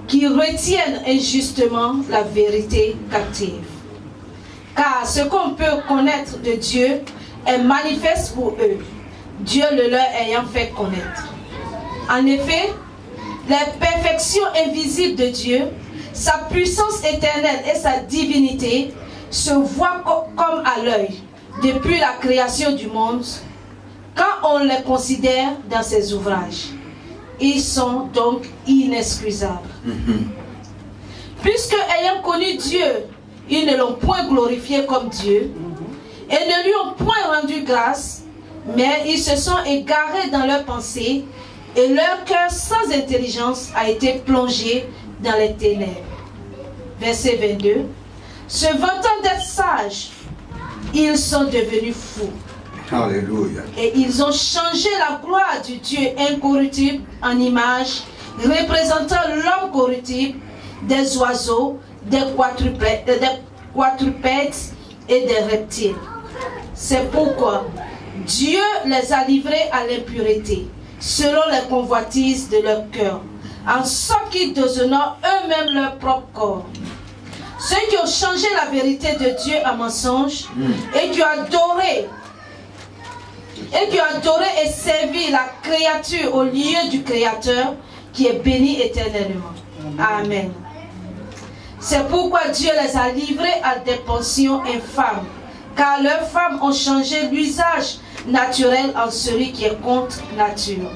qui retiennent injustement la vérité captive. car ce qu'on peut connaître de Dieu est manifeste pour eux, Dieu le leur ayant fait connaître. En effet, la perfection invisible de Dieu, sa puissance éternelle et sa divinité se voient comme à l'œil depuis la création du monde quand on les considère dans ses ouvrages. Ils sont donc inexcusables. Puisque ayant connu Dieu, ils ne l'ont point glorifié comme Dieu et ne lui ont point rendu grâce, mais ils se sont égarés dans leurs pensées et leur cœur sans intelligence a été plongé dans les ténèbres. Verset 22. Se vantant d'être sages, ils sont devenus fous. Alléluia. Et ils ont changé la gloire du Dieu incorruptible en image, représentant l'homme corruptible, des oiseaux, des quadrupèdes et des reptiles. C'est pourquoi Dieu les a livrés à l'impureté, selon les convoitises de leur cœur, en sorte qu'ils déshonorent eux-mêmes leur propre corps. Ceux qui ont changé la vérité de Dieu en mensonge et qui ont adoré et servi la créature au lieu du Créateur qui est béni éternellement. Amen. C'est pourquoi Dieu les a livrés à des pensions infâmes, car leurs femmes ont changé l'usage naturel en celui qui est contre nature.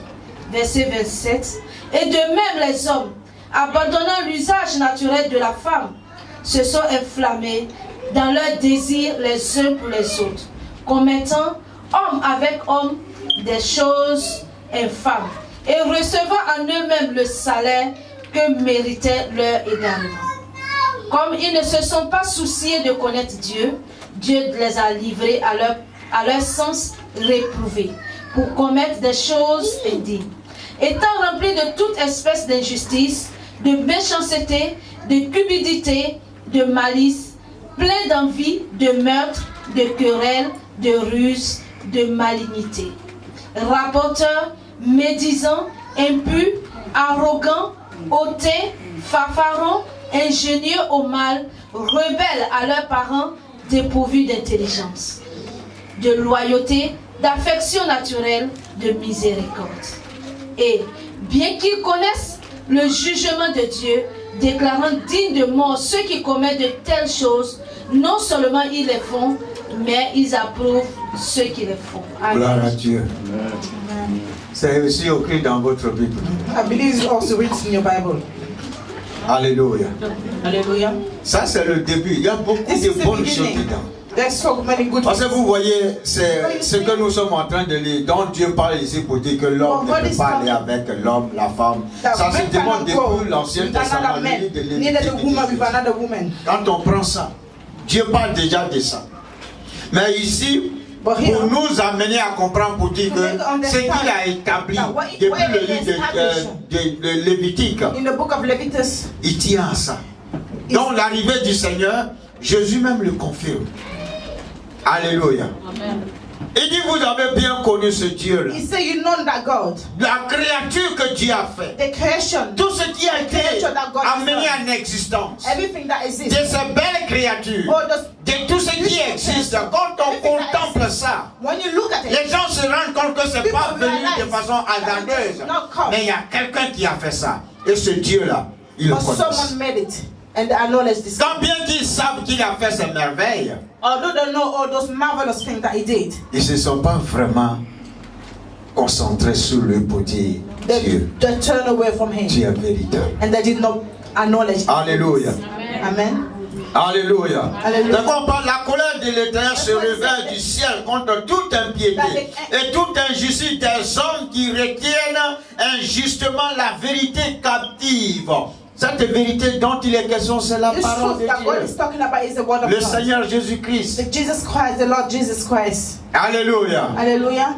Verset 27. Et de même les hommes, abandonnant l'usage naturel de la femme, se sont enflammés dans leurs désirs les uns pour les autres, commettant homme avec homme des choses infâmes, et recevant en eux-mêmes le salaire que méritait leur égarement. Comme ils ne se sont pas souciés de connaître Dieu, Dieu les a livrés à leur sens réprouvé, pour commettre des choses indignes. Étant remplis de toute espèce d'injustice, de méchanceté, de cupidité, de malice, pleins d'envie, de meurtre, de querelles, de ruse, de malignité. Rapporteurs, médisants, impurs, arrogants, hautais, fanfarons, ingénieux au mal, rebelles à leurs parents, dépourvus d'intelligence, de loyauté, d'affection naturelle, de miséricorde. Et bien qu'ils connaissent le jugement de Dieu, déclarant dignes de mort ceux qui commettent de telles choses, non seulement ils les font, mais ils approuvent ceux qui les font. Amen. Gloire à Dieu. C'est aussi écrit dans votre Bible. I believe it's also written in your Bible. Alléluia. Hallelujah. Ça, c'est le début. Il y a beaucoup de bonnes choses dedans. There's so many good Parce que things. vous voyez, c'est ce que nous sommes en train de lire. Donc Dieu parle ici pour dire que l'homme ne peut pas aller avec l'homme, la femme. Ça se demande depuis l'Ancien Testament, de Neither the woman with another woman. quand on prend ça, Dieu parle déjà de ça. Mais ici, pour nous amener à comprendre, pour dire que ce qu'il a établi depuis le livre de Lévitique, In the book of Leviticus, il tient à ça. Donc l'arrivée du Seigneur, Jésus même le confirme. Alléluia. Amen. Il dit, vous avez bien connu ce Dieu-là. he said, you know that God, La créature que Dieu a fait, the creation, tout ce qui a été creature that God has amené done, en existence, everything that de exists, ces belles créatures, all those, de tout ce qui existe, quand on contemple ça, when you look at it, les gens se rendent compte que ce n'est pas People venu de realize façon that hasardeuse. it does not come. Mais il y a quelqu'un qui a fait ça. Et ce Dieu-là, il le but connaît. someone made it and they acknowledge this. Quand bien qu'ils savent qu'il a fait ces merveilles, Although they know all those marvelous things that he did, ils ne se sont pas vraiment concentrés sur lui pour dire Dieu, they turned away from him Dieu est véritable. and they did not acknowledge him. Alléluia. Amen. Alléluia. Alléluia. D'accord, par la colère de l'Éternel se réveille du ciel contre toute impiété et toute injustice des hommes qui retiennent injustement la vérité captive. Cette vérité dont il est question, c'est la This parole truth that God de is Dieu. talking about is the word of Le God. Seigneur Jésus-Christ. The Jesus Christ, the Lord Jesus Christ. Alléluia. Hallelujah.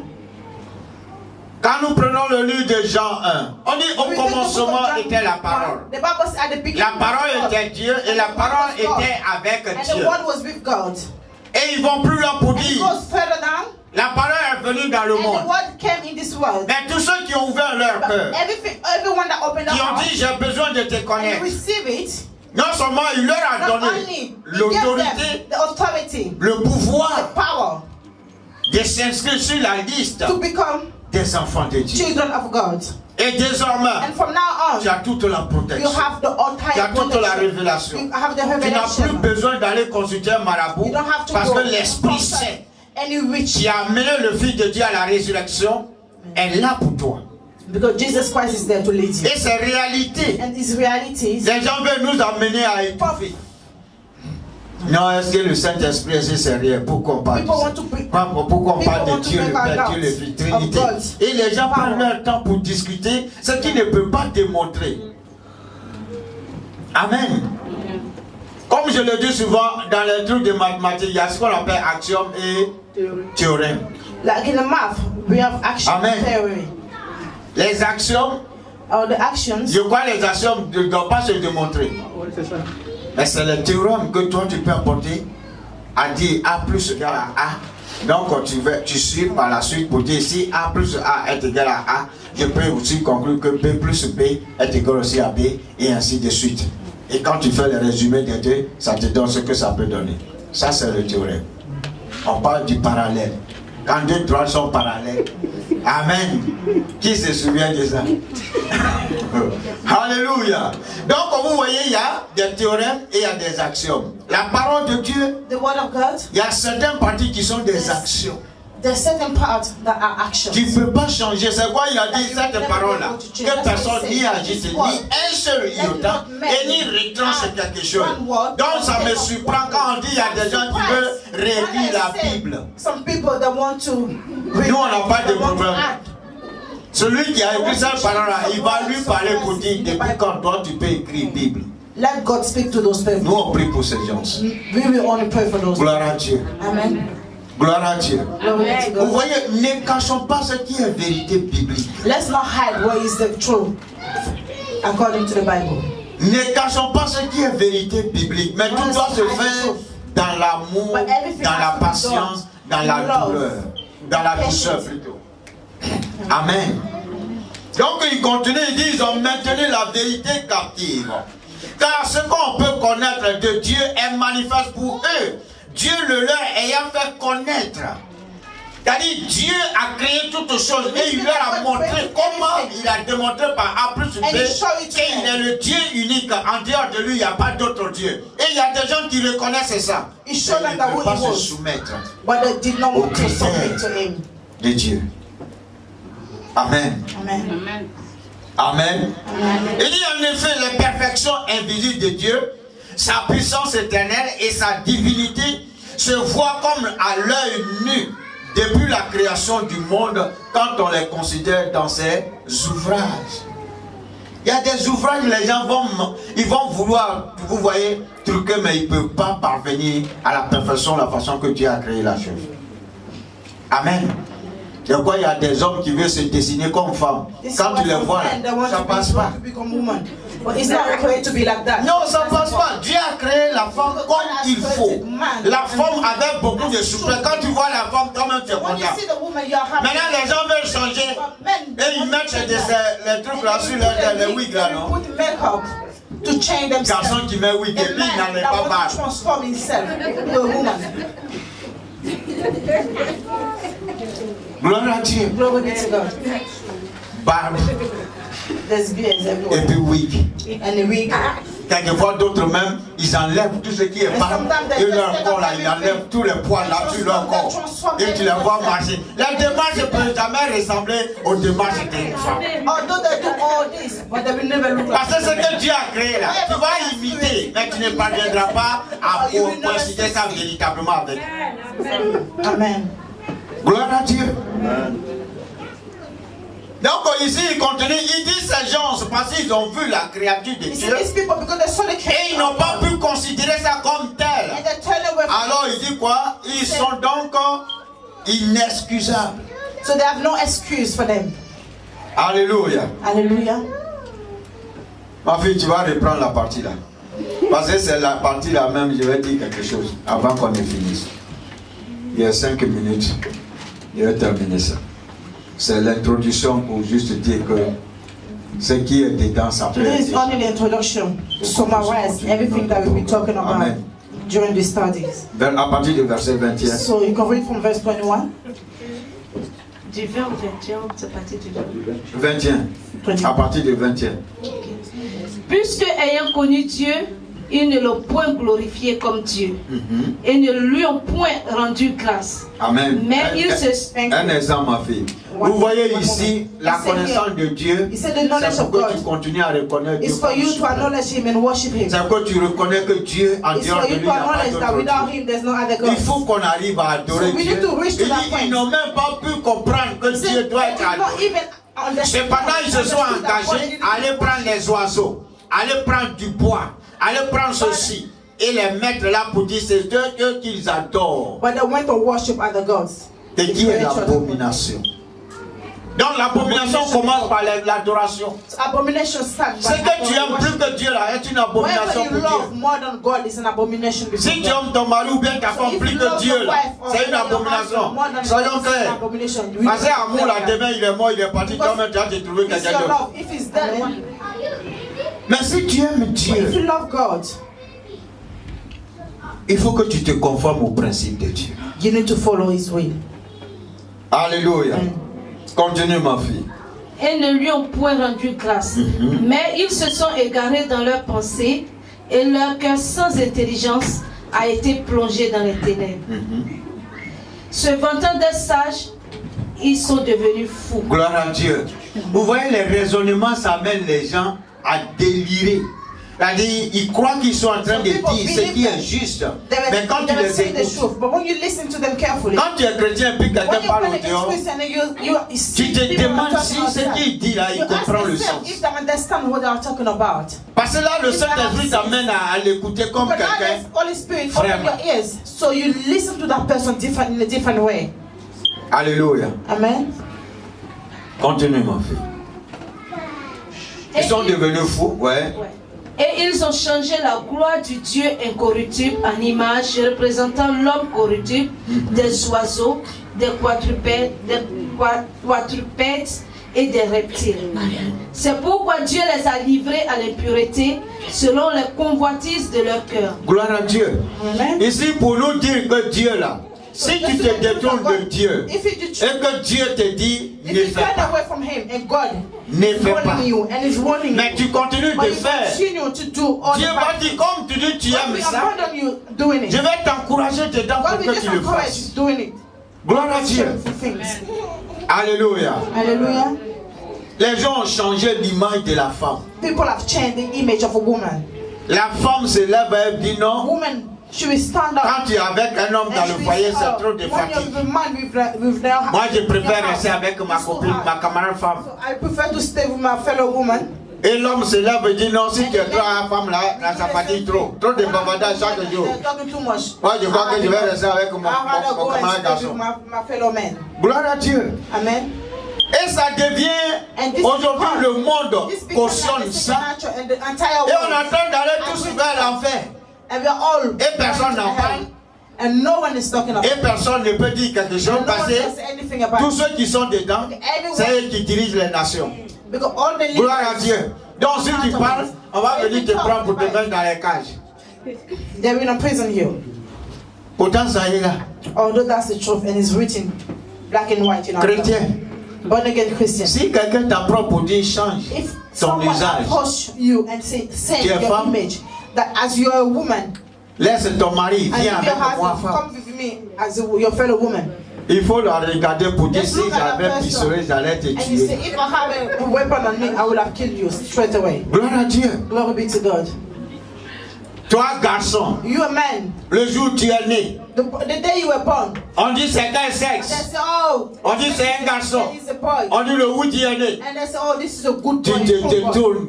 Quand nous prenons le livre de Jean 1, on dit au We take the book of commencement John était la 1. parole. The Bible says at the beginning, La parole was God, était Dieu et la and the parole Word was God, était avec and the Dieu. word was with God. Et ils vont plus loin pour And it dire, goes further down, la parole est venue dans le and the monde. word came in this world. Mais tous ceux qui ont ouvert leur But cœur, everyone that opened qui their ont heart dit j'ai besoin de te and connaître, receive it, Non seulement il leur a donné l'autorité, le pouvoir de s'inscrire sur la liste des enfants de Dieu. Et désormais, tu as toute la protection, tu as toute la révélation. Tu n'as plus besoin d'aller consulter un marabout parce que l'Esprit Saint qui a amené le Fils de Dieu à la résurrection est là pour toi. Because Jesus Christ is there to lead you. Et ces réalités, And these realities, les gens veulent nous amener à étouffer. Non, est-ce que le Saint-Esprit est sérieux? Pourquoi on parle pourquoi on parle de Dieu, le Père, Dieu, le Fils, Trinité? Et les gens prennent leur temps pour discuter ce qu'ils ne peuvent pas démontrer. Amen. Comme je le dis souvent, dans les trucs de mathématiques, il y a ce qu'on appelle axiome et théorème. Like in the math, we have action Amen. theory. Les axiomes, The actions, je crois que les axiomes ne doivent pas se démontrer. Mais c'est le théorème que toi tu peux apporter à dire A plus égal à A. Donc tu suis par la suite pour dire si A plus A est égal à A, je peux aussi conclure que B plus B est égal aussi à B et ainsi de suite. Et quand tu fais le résumé des deux, ça te donne ce que ça peut donner. Ça c'est le théorème. On parle du parallèle. Quand deux droites sont parallèles. Amen. Qui se souvient de ça? Alléluia. Donc, comme vous voyez, il y a des théorèmes et il y a des axiomes. La parole de Dieu, the word of God, il y a certaines parties qui sont des axiomes. there's certain parts that are actions. Tu ne peux pas changer. C'est quoi il a dit cette parole-là? Que personne n'y agite, ni un seul iota, et ni retranche quelque chose. Donc ça me surprend quand on dit qu'il y a des gens qui veulent réécrire la Bible. Some people that want to. Nous, on n'a pas de problème. Celui qui a écrit cette parole-là, il va lui parler pour dire depuis quand toi tu peux écrire Bible. Let God speak to those people. Nous, on prie pour ces gens. We will only pray for those. Gloire à Dieu. Amen. Gloire à Dieu. Glory to Vous God. voyez, ne cachons pas ce qui est vérité biblique. Let's not hide what is the truth according to the Bible. Ne cachons pas ce qui est vérité biblique. Mais tout doit se faire dans l'amour, dans la patience, dans la douleur. Dans la douceur plutôt. Amen. Donc il continue, il dit, ils ont maintenu la vérité captive. Car ce qu'on peut connaître de Dieu est manifeste pour eux. Dieu le leur ayant fait connaître. C'est-à-dire Dieu a créé toutes choses et il leur a montré comment il a démontré par A plus B qu'il est le Dieu unique. En dehors de lui, il n'y a pas d'autre Dieu. Et il y a des gens qui reconnaissent ça. He Mais showed ils them ne that peuvent who pas he se was, soumettre but they did not au want to submit to critère him. de Dieu. Amen. Amen. Amen. Il dit en effet les perfections invisibles de Dieu, sa puissance éternelle et sa divinité se voient comme à l'œil nu depuis la création du monde quand on les considère dans ses ouvrages. Il y a des ouvrages, les gens vont vouloir, vous voyez, truquer, mais ils ne peuvent pas parvenir à la perfection, la façon que Dieu a créé la chose. Amen. De quoi il y a des hommes qui veulent se dessiner comme femmes. Quand tu les vois, ça ne passe pas. But it's not created to be like that. Non, ça ne passe pas. Dieu a créé la femme comme il faut. La femme avait beaucoup de souplesse. Quand tu vois la femme, toi-même tu es When you content. see the woman, you are happy. Maintenant, les gens veulent changer. Et ils mettent les trucs là sur les wigs là, non? Put makeup to change themselves. Garçon qui met wig et puis il n'en est that pas wants mal. to transform himself to a woman. Gloire à Dieu. Glory be to God. Barbe There's beards et everywhere. puis wig. And the wig. Quelquefois d'autres même, ils enlèvent tout ce qui est barbe et leur corps là, ils enlèvent tous les poils là sur leur corps. Et tu les vois marcher. La démarche ne peut jamais ressembler aux démarches d'une femme. Although they do all this, but they will never look like. Parce que ce que Dieu a créé là, tu vas imiter, mais tu ne parviendras pas à coïncider ça véritablement avec. Amen. Gloire à Dieu. Donc ici il continue, il dit ces gens parce qu'ils ont vu la créature de He Dieu said these people because they saw the et ils n'ont pas pu considérer ça comme tel. and they turn away from Alors il dit quoi? Ils sont donc inexcusables. So they have no excuse for them. Alléluia. Hallelujah. Ma fille, tu vas reprendre la partie là. Parce que c'est la partie là même, je vais dire quelque chose avant qu'on ait fini. Il y a 5 minutes, je vais terminer ça. C'est l'introduction pour juste dire que Ce qui est dedans, ça peut Today is être. only the introduction to summarize everything that we'll be talking about Amen. during the studies. À partir du verset 21. So you can read from verse 21. Du 20 au 21, c'est parti du 20. 21. À partir du 21. Puisque ayant connu Dieu, ils ne l'ont point glorifié comme Dieu et ne lui ont point rendu grâce. Amen. Mais il se... Un exemple, ma fille. Vous voyez ici la connaissance de Dieu. C'est pour que tu continues à reconnaître Dieu. It's for you to acknowledge Him and worship Him. C'est pour que tu reconnais que Dieu, en It's dehors for de you lui, to il n'y a pas acknowledge that d'autre without Dieu. Him there's no other Il God. faut qu'on arrive à adorer So we Dieu. need to reach to that point. Ils n'ont même pas pu comprendre que Dieu doit être adoré. Cependant, ils se sont engagés à aller prendre les oiseaux, aller prendre du bois, aller prendre ceci et les mettre là pour dire c'est Dieu qu'ils adorent. But they went to worship other gods. C'est qui est l'abomination. Donc l'abomination commence par l'adoration. Abomination starts Ce que tu aimes plus que Dieu là est une abomination pour Whatever you love Dieu. more than God is an abomination before Si tu God. aimes ton mari ou bien ta So femme if plus you que love Dieu your là, wife or c'est une your husband abomination. more than Soyons God, it's an clairs. abomination. You Parce need to qu'amour là, love that. demain il est mort, il est parti, toi-même tu as trouvé It's quelqu'un your d'autre. love. If he's dead, Mais si tu aimes if you Dieu, love God, il faut que tu te conformes au principe de Dieu. you need to follow His will. Alléluia. Continue ma fille. Et ne lui ont point rendu grâce. Mais ils se sont égarés dans leurs pensées et leur cœur sans intelligence a été plongé dans les ténèbres. Se vantant d'être sages, ils sont devenus fous. Gloire à Dieu. Vous voyez, les raisonnements, ça amène les gens à délirer. C'est-à-dire, ils croient qu'ils sont en train de dire ce qui est juste. Mais quand tu les écoutes, But when you listen to them carefully, quand tu es chrétien et puis quelqu'un when you parle au against dehors, Christian and you tu te demandes si ce qu'il dit là, il you ask comprend le yourself sens. if they understand what they are talking about. Parce que là, le Saint-Esprit t'amène à l'écouter comme But now quelqu'un. the Holy Spirit Frère. open your ears, so you listen to that person in a different way. Alléluia. Amen. Continue ma fille. Ils sont devenus fous, ouais. Et ils ont changé la gloire du Dieu incorruptible en image représentant l'homme corruptible, des oiseaux, des quadrupèdes et des reptiles. C'est pourquoi Dieu les a livrés à l'impureté selon les convoitises de leur cœur. Gloire à Dieu. Amen. Ici, pour nous dire que Dieu là, si tu te détournes de Dieu If you et que Dieu te dit if ne you fais turn pas, away from Him and God ne is fais pas, warning you and is warning mais you, tu continues but de you faire, continue to do all Dieu the va bad dire, things, comme tu dis tu God aimes will ça, abandon you doing je it. vais t'encourager dedans God pour will que just tu le encourage fasses. you doing it. Gloire à Dieu. Shameful things. Alléluia. Hallelujah. Les gens ont changé l'image de la femme. People have changed the image of a woman. La femme se lève et elle dit non. Woman, she will stand up. Quand tu es avec un homme dans le foyer, c'est trop de fatigue. Moi, je préfère rester avec ma copine, ma camarade femme. I prefer to stay with my fellow woman. Et l'homme se lève et dit non, si tu es trop à la femme là, ça fatigue trop. Trop de bavardage chaque jour. They're talking too much. Moi, je crois que je vais rester avec mon I'd rather go and camarade stay garçon. with my fellow men. Gloire à Dieu. Amen. Et ça devient, aujourd'hui, le monde This becomes cautionne like the ça. supernatural and the entire Et on est world. en train d'aller tous vers l'enfer. And we are all Et personne n'en going to parle. hell. And no one is talking about Et it. personne ne peut dire quelque chose And no parce one que says anything about tous it. ceux qui sont dedans, c'est eux qui dirigent les nations. Because all the Gloire à leaders, Dieu. Donc si tu parles, on va venir te prendre pour te mettre dans les cages. they're in a prison here. Pourtant ça y est là. Although that's the truth and it's written black and white in our Chrétien, born again Christian. si quelqu'un t'apprend pour dire change If ton someone usage, approach you and say Tu es your femme? image, that as you're a woman, laisse ton mari, and viens if your avec moi husband femme. come with me as your fellow woman, Il faut la regarder pour dire Just si look at j'avais that person. pisseré, j'allais te and you say, tuer. if I have a weapon on me, I would have killed you straight away. Gloire à Dieu. Glory be to God. Toi garçon, You a man. le jour où tu es né, The day you were born, on dit c'est quel they sexe. say, oh, On dit c'est un garçon. he's a boy. On dit le où tu es né. And they say, oh, this is a good Tu boy. te good boy. détournes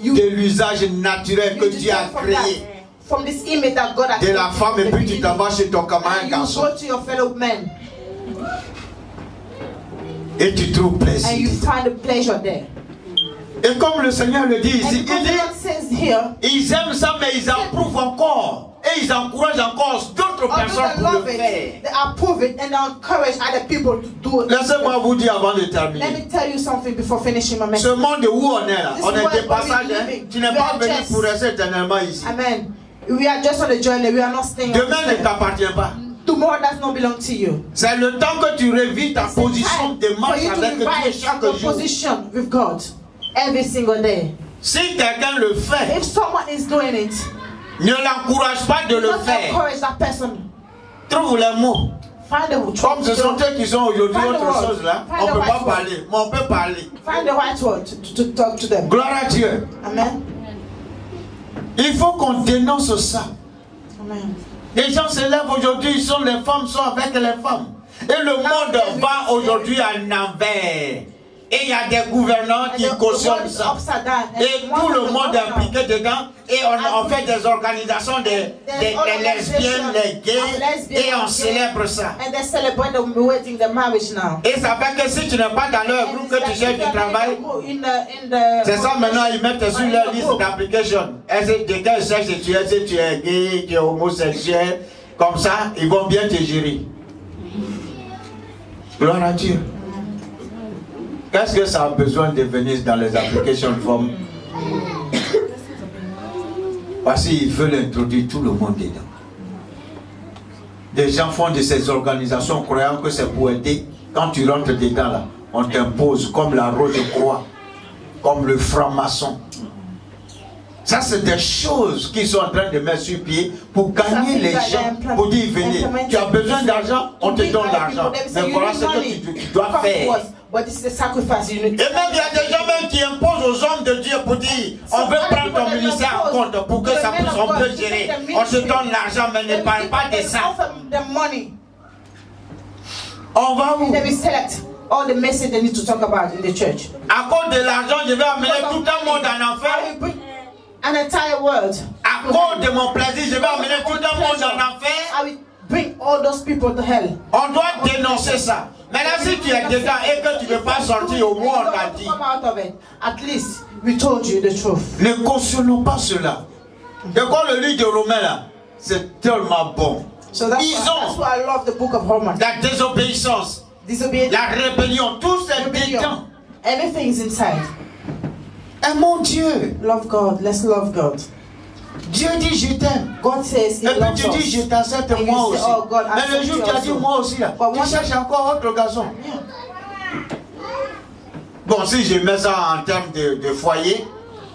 You- de l'usage naturel que You Dieu a depart créé from this image that God has de la created femme from et the puis tu beginning. t'en vas chez ton camarade And you garçon go to your fellow men et tu trouves plaisir. and you find a pleasure there. Et comme le Seigneur le dit And ici, because il the dit Lord says here, ils aiment ça mais ils approuvent encore. et ils encouragent encore d'autres personnes pour le faire. They approve it and they encourage other people to do it. Laissez-moi vous dire avant de Let terminer. me tell you something before finishing my Ce message. monde où on est là, This on is est where des passages. we're living. Tu n'es We pas are venu just- pour rester éternellement ici. Amen. We are just on a journey. We are not staying. on Demain ne this earth. t'appartient pas. Tomorrow does not belong to you. C'est le temps que tu revis ta It's the position time de for marche you to avec Dieu revise chaque your jour. position with God every single day. Si quelqu'un le fait, If someone is doing it, ne l'encourage pas de le don't faire. encourage that person. Trouve les mots. Find the Comme ce sont eux qui sont aujourd'hui Find the autre word. chose là, Find on the ne peut right pas word. parler, mais on peut parler. Find the right word to talk to them. Gloire à Dieu. Amen. Il faut qu'on dénonce ça. Amen. Les gens se lèvent aujourd'hui, les femmes sont avec les femmes. Et le monde va aujourd'hui en envers. Et il y a des gouvernants qui cautionnent ça. Et tout le monde est impliqué dedans. Et on fait des organisations des lesbiennes, les gays. Et on célèbre ça. And they celebrate the wedding, the marriage now. Et ça fait que si tu n'es pas dans leur groupe, que tu cherches du travail. C'est ça maintenant, ils mettent sur leur liste d'application. Est-ce que quelqu'un cherche si tu es gay, tu es homosexuel. Comme ça, ils vont bien te gérer. Gloire à Dieu. Qu'est-ce que ça a besoin de venir dans les applications de forme? Parce qu'ils veulent introduire tout le monde dedans. Des gens font de ces organisations croyant que c'est pour aider. Quand tu rentres dedans là, on t'impose comme la Rose Croix, comme le franc-maçon. Ça, c'est des choses qu'ils sont en train de mettre sur pied pour gagner les gens, pour dire venez. Tu as besoin d'argent, on te donne l'argent. Mais voilà ce que tu dois faire. But this is a sacrifice you need. Et même il y a des gens même qui imposent aux hommes de Dieu pour dire on veut prendre ton ministère en compte pour que ça puisse, on peut gérer. On te donne l'argent mais ne parle pas de ça. On va où? They will select all the message they need to talk about in the church. À cause de l'argent, je vais amener tout un monde en enfer. An entire world. À cause de mon plaisir, je vais amener tout un monde en enfer. I will bring all those people to hell. On doit dénoncer ça. Maintenant, si tu es dedans et que tu ne veux pas sortir, au moins on t'a dit. At least we told you the truth. Ne cautionnons pas cela. Et quand le livre de Romains là, c'est tellement bon. So that's Ils why ont I love the book of Romans. la désobéissance, la rébellion, tout c'est dedans. Everything is inside. Aimons Dieu. Love God. Let's love God. Dieu dit je t'aime. God says he Et puis loves tu dis us. je t'accepte And you moi say, aussi. oh, God, Mais le accept jour you où tu as dit also. moi aussi là, But tu one- cherches encore autre garçon. Bon, si je mets ça en termes de foyer,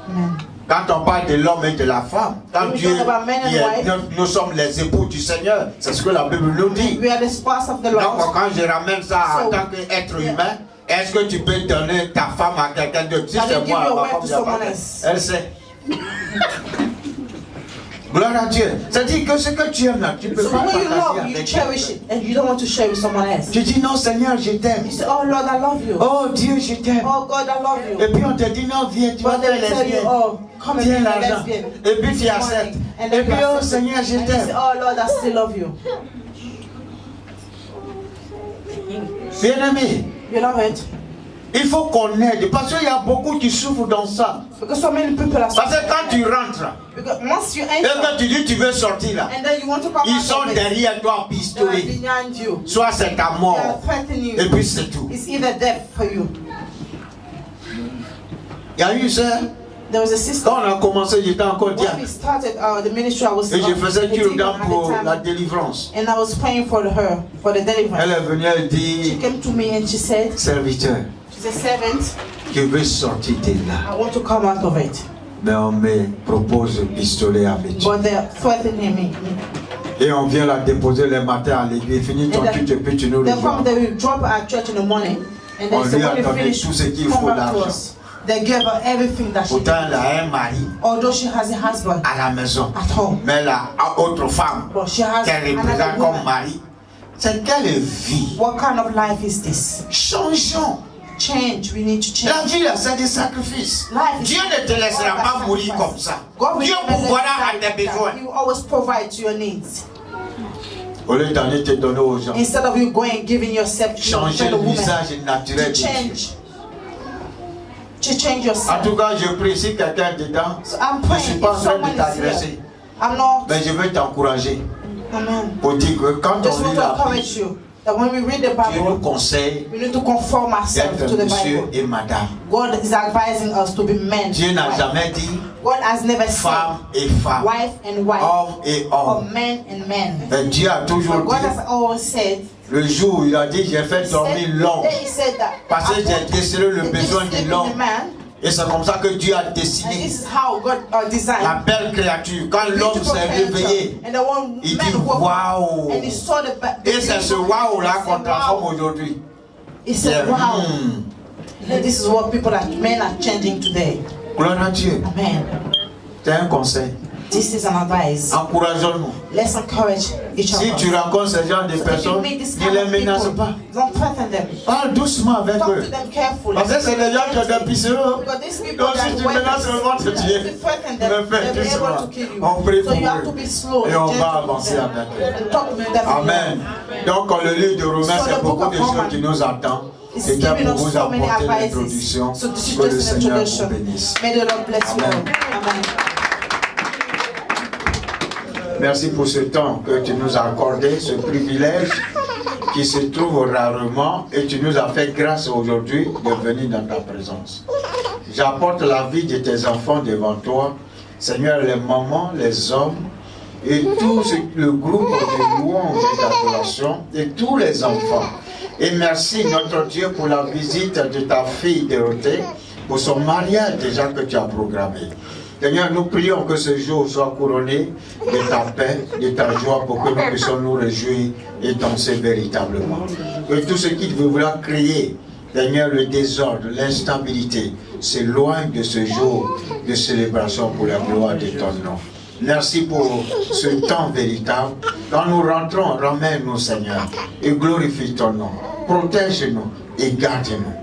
Amen. quand on parle de l'homme et de la femme, quand We Dieu talk about men and dit, wife. nous sommes les époux du Seigneur, c'est ce que la Bible nous dit. We are the spouse of the Donc Lord. quand je ramène ça en So, tant qu'être yeah. humain, est-ce que tu peux donner ta femme à quelqu'un d'autre? Si Can c'est you give moi, your ma wife femme, to il y a pas someone de- else? elle sait. Gloire à Dieu. C'est-à-dire que ce que tu aimes là, tu peux So pas when you partager love, you avec cherish quelqu'un. it, and you don't want to share with someone else. Tu dis non Seigneur, je t'aime. You say, oh Lord, I love you. Oh Dieu, je t'aime. Oh God, I love you. Et puis on te dit non, viens, tu vas But faire they tell you, lesbienne. oh, come and Tiens be a l'argent. lesbian. Et puis tu Give acceptes. money. And Et then puis you oh accept it. Seigneur, je And you say, t'aime. oh Lord, I still love you. Bien-aimé, You love it? il faut qu'on aide parce qu'il y a beaucoup qui souffrent dans ça. Because so many people are Parce que quand tu rentres Because once you et enter, que tu dis tu veux sortir là, and then you want to come ils out sont of it, derrière toi they are pistolés. behind you. Soit c'est ta They are mort threatening you. et puis c'est tout. It's either death for you. Il y a eu ça. There was a sister. Quand on a commencé, j'étais encore When diable. we started the ministry, I was Et je faisais a cure demon d'âme at pour the la time, délivrance. and I was praying for her for the deliverance. Elle est venue, elle She dit, came to me and she said, serviteur, she's a servant. je veux sortir de là. I want to come out of it. Mais on me propose un pistolet à me tuer. But they're threatening me. Et on vient la déposer le matin à l'église. Finis ton And culte et puis tu nous They rejoins. come, they will drop her at church in the morning, and On then say lui a when they donné finish, tout ce qu'il come faut back to d'argent. us. They gave her everything that she Pourtant, needed. elle a un mari Although she has a husband à la maison. at home, Mais elle a autre femme but she has qu'elle another représente comme woman. mari. C'est quelle vie? What kind of life is this? Changeons. Change. We need to change. La vie là, c'est des sacrifices. Life is Dieu ne te laissera all pas about mourir sacrifice. comme ça. God will Dieu never let pourvoira you à die tes like that. besoins. He will always provide to your needs. Au lieu d'en te donner aux gens. Instead of you going giving yourself to Changer the le woman, visage naturel de to Dieu. change En yourself. tout cas, je prie si quelqu'un est dedans. So I'm Je ne suis praying pas en if train someone de is t'agresser. here. I'm not. Mais je veux t'encourager. Amen. Pour dire que quand Just on want lit to la encourage Bible, you that when we read the Dieu nous Bible, conseille we need to conform ourselves d'être to the monsieur Bible. et madame. God is advising us to be men. Dieu n'a wife. jamais dit God has never femme said et femme, wife and wife, homme et or homme. men and men. Mais Dieu a toujours But God dit, has always said, le jour où il a dit, j'ai fait dormir l'homme, he said that parce que j'ai décelé le besoin de l'homme. man, Et c'est comme ça que Dieu a and dessiné this is how God designed la belle créature. Quand l'homme beautiful s'est réveillé, creature. And the one il man dit woke up waouh. and he saw the Et c'est ce waouh-là qu'on transforme wow. aujourd'hui. He said, Yeah. wow. And this is what men are changing today. Gloire à Dieu. Amen. C'est un conseil. This is an advice. Encourageons-nous. Let's encourage each Si other. tu rencontres ce genre de personnes, ne les menace pas. Don't threaten them. Parle doucement avec Talk eux. to them carefully. Parce que c'est des gens qui ont des pissereux. Because these people Donc that si tu went menaces le monde, to tu threaten le them, fais they'll be able doucement. to kill you. On prie So pour you have to eux. be slow Et and on gentle va with avancer them. avec eux. And talk to them. Amen. Donc le livre de Romains, So c'est the book beaucoup of de choses Romans qui nous attendent. It's Et giving pour us vous so many apporter advices. l'introduction, So this is que le just an Seigneur vous introduction. bénisse. May the Lord bless you Amen. all. Amen. Merci pour ce temps que tu nous as accordé, ce privilège qui se trouve rarement et tu nous as fait grâce aujourd'hui de venir dans ta présence. J'apporte la vie de tes enfants devant toi, Seigneur, les mamans, les hommes et tout le groupe de louanges et d'adoration et tous les enfants. Et merci notre Dieu pour la visite de ta fille Dorothée, pour son mariage déjà que tu as programmé. Seigneur, nous prions que ce jour soit couronné de ta paix, de ta joie, pour que nous puissions nous réjouir et danser véritablement. Que tout ce qui veut vouloir créer, Seigneur, le désordre, l'instabilité, s'éloigne de ce jour de célébration pour la gloire de ton nom. Merci pour ce temps véritable. Quand nous rentrons, ramène-nous, Seigneur, et glorifie ton nom. Protège-nous et garde-nous.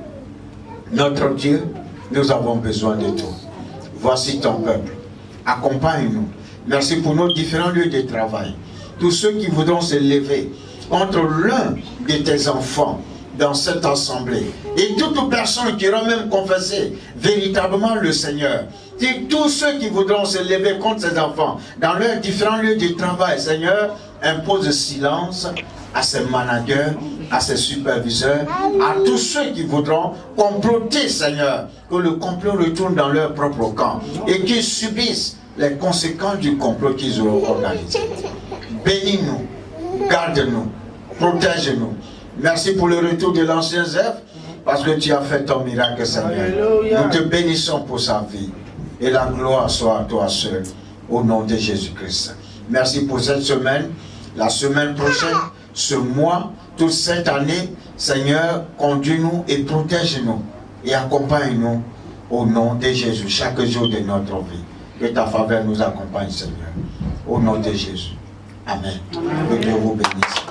Notre Dieu, nous avons besoin de toi. Voici ton peuple. Accompagne-nous. Merci pour nos différents lieux de travail. Tous ceux qui voudront se lever contre l'un de tes enfants dans cette assemblée. Et toute personne qui aura même confessé véritablement le Seigneur. Et tous ceux qui voudront se lever contre ces enfants dans leurs différents lieux de travail, Seigneur, impose silence à ces managers, à ces superviseurs, à tous ceux qui voudront comploter, Seigneur, que le complot retourne dans leur propre camp et qu'ils subissent les conséquences du complot qu'ils auront organisé. Bénis-nous, garde-nous, protège-nous. Merci pour le retour de l'ancien Zeph, parce que tu as fait ton miracle, Seigneur. Nous te bénissons pour sa vie. Et la gloire soit à toi seul, au nom de Jésus-Christ. Merci pour cette semaine, la semaine prochaine, ce mois, toute cette année. Seigneur, conduis-nous et protège-nous et accompagne-nous au nom de Jésus, chaque jour de notre vie. Que ta faveur nous accompagne, Seigneur. Au nom de Jésus. Amen. Que Dieu vous bénisse.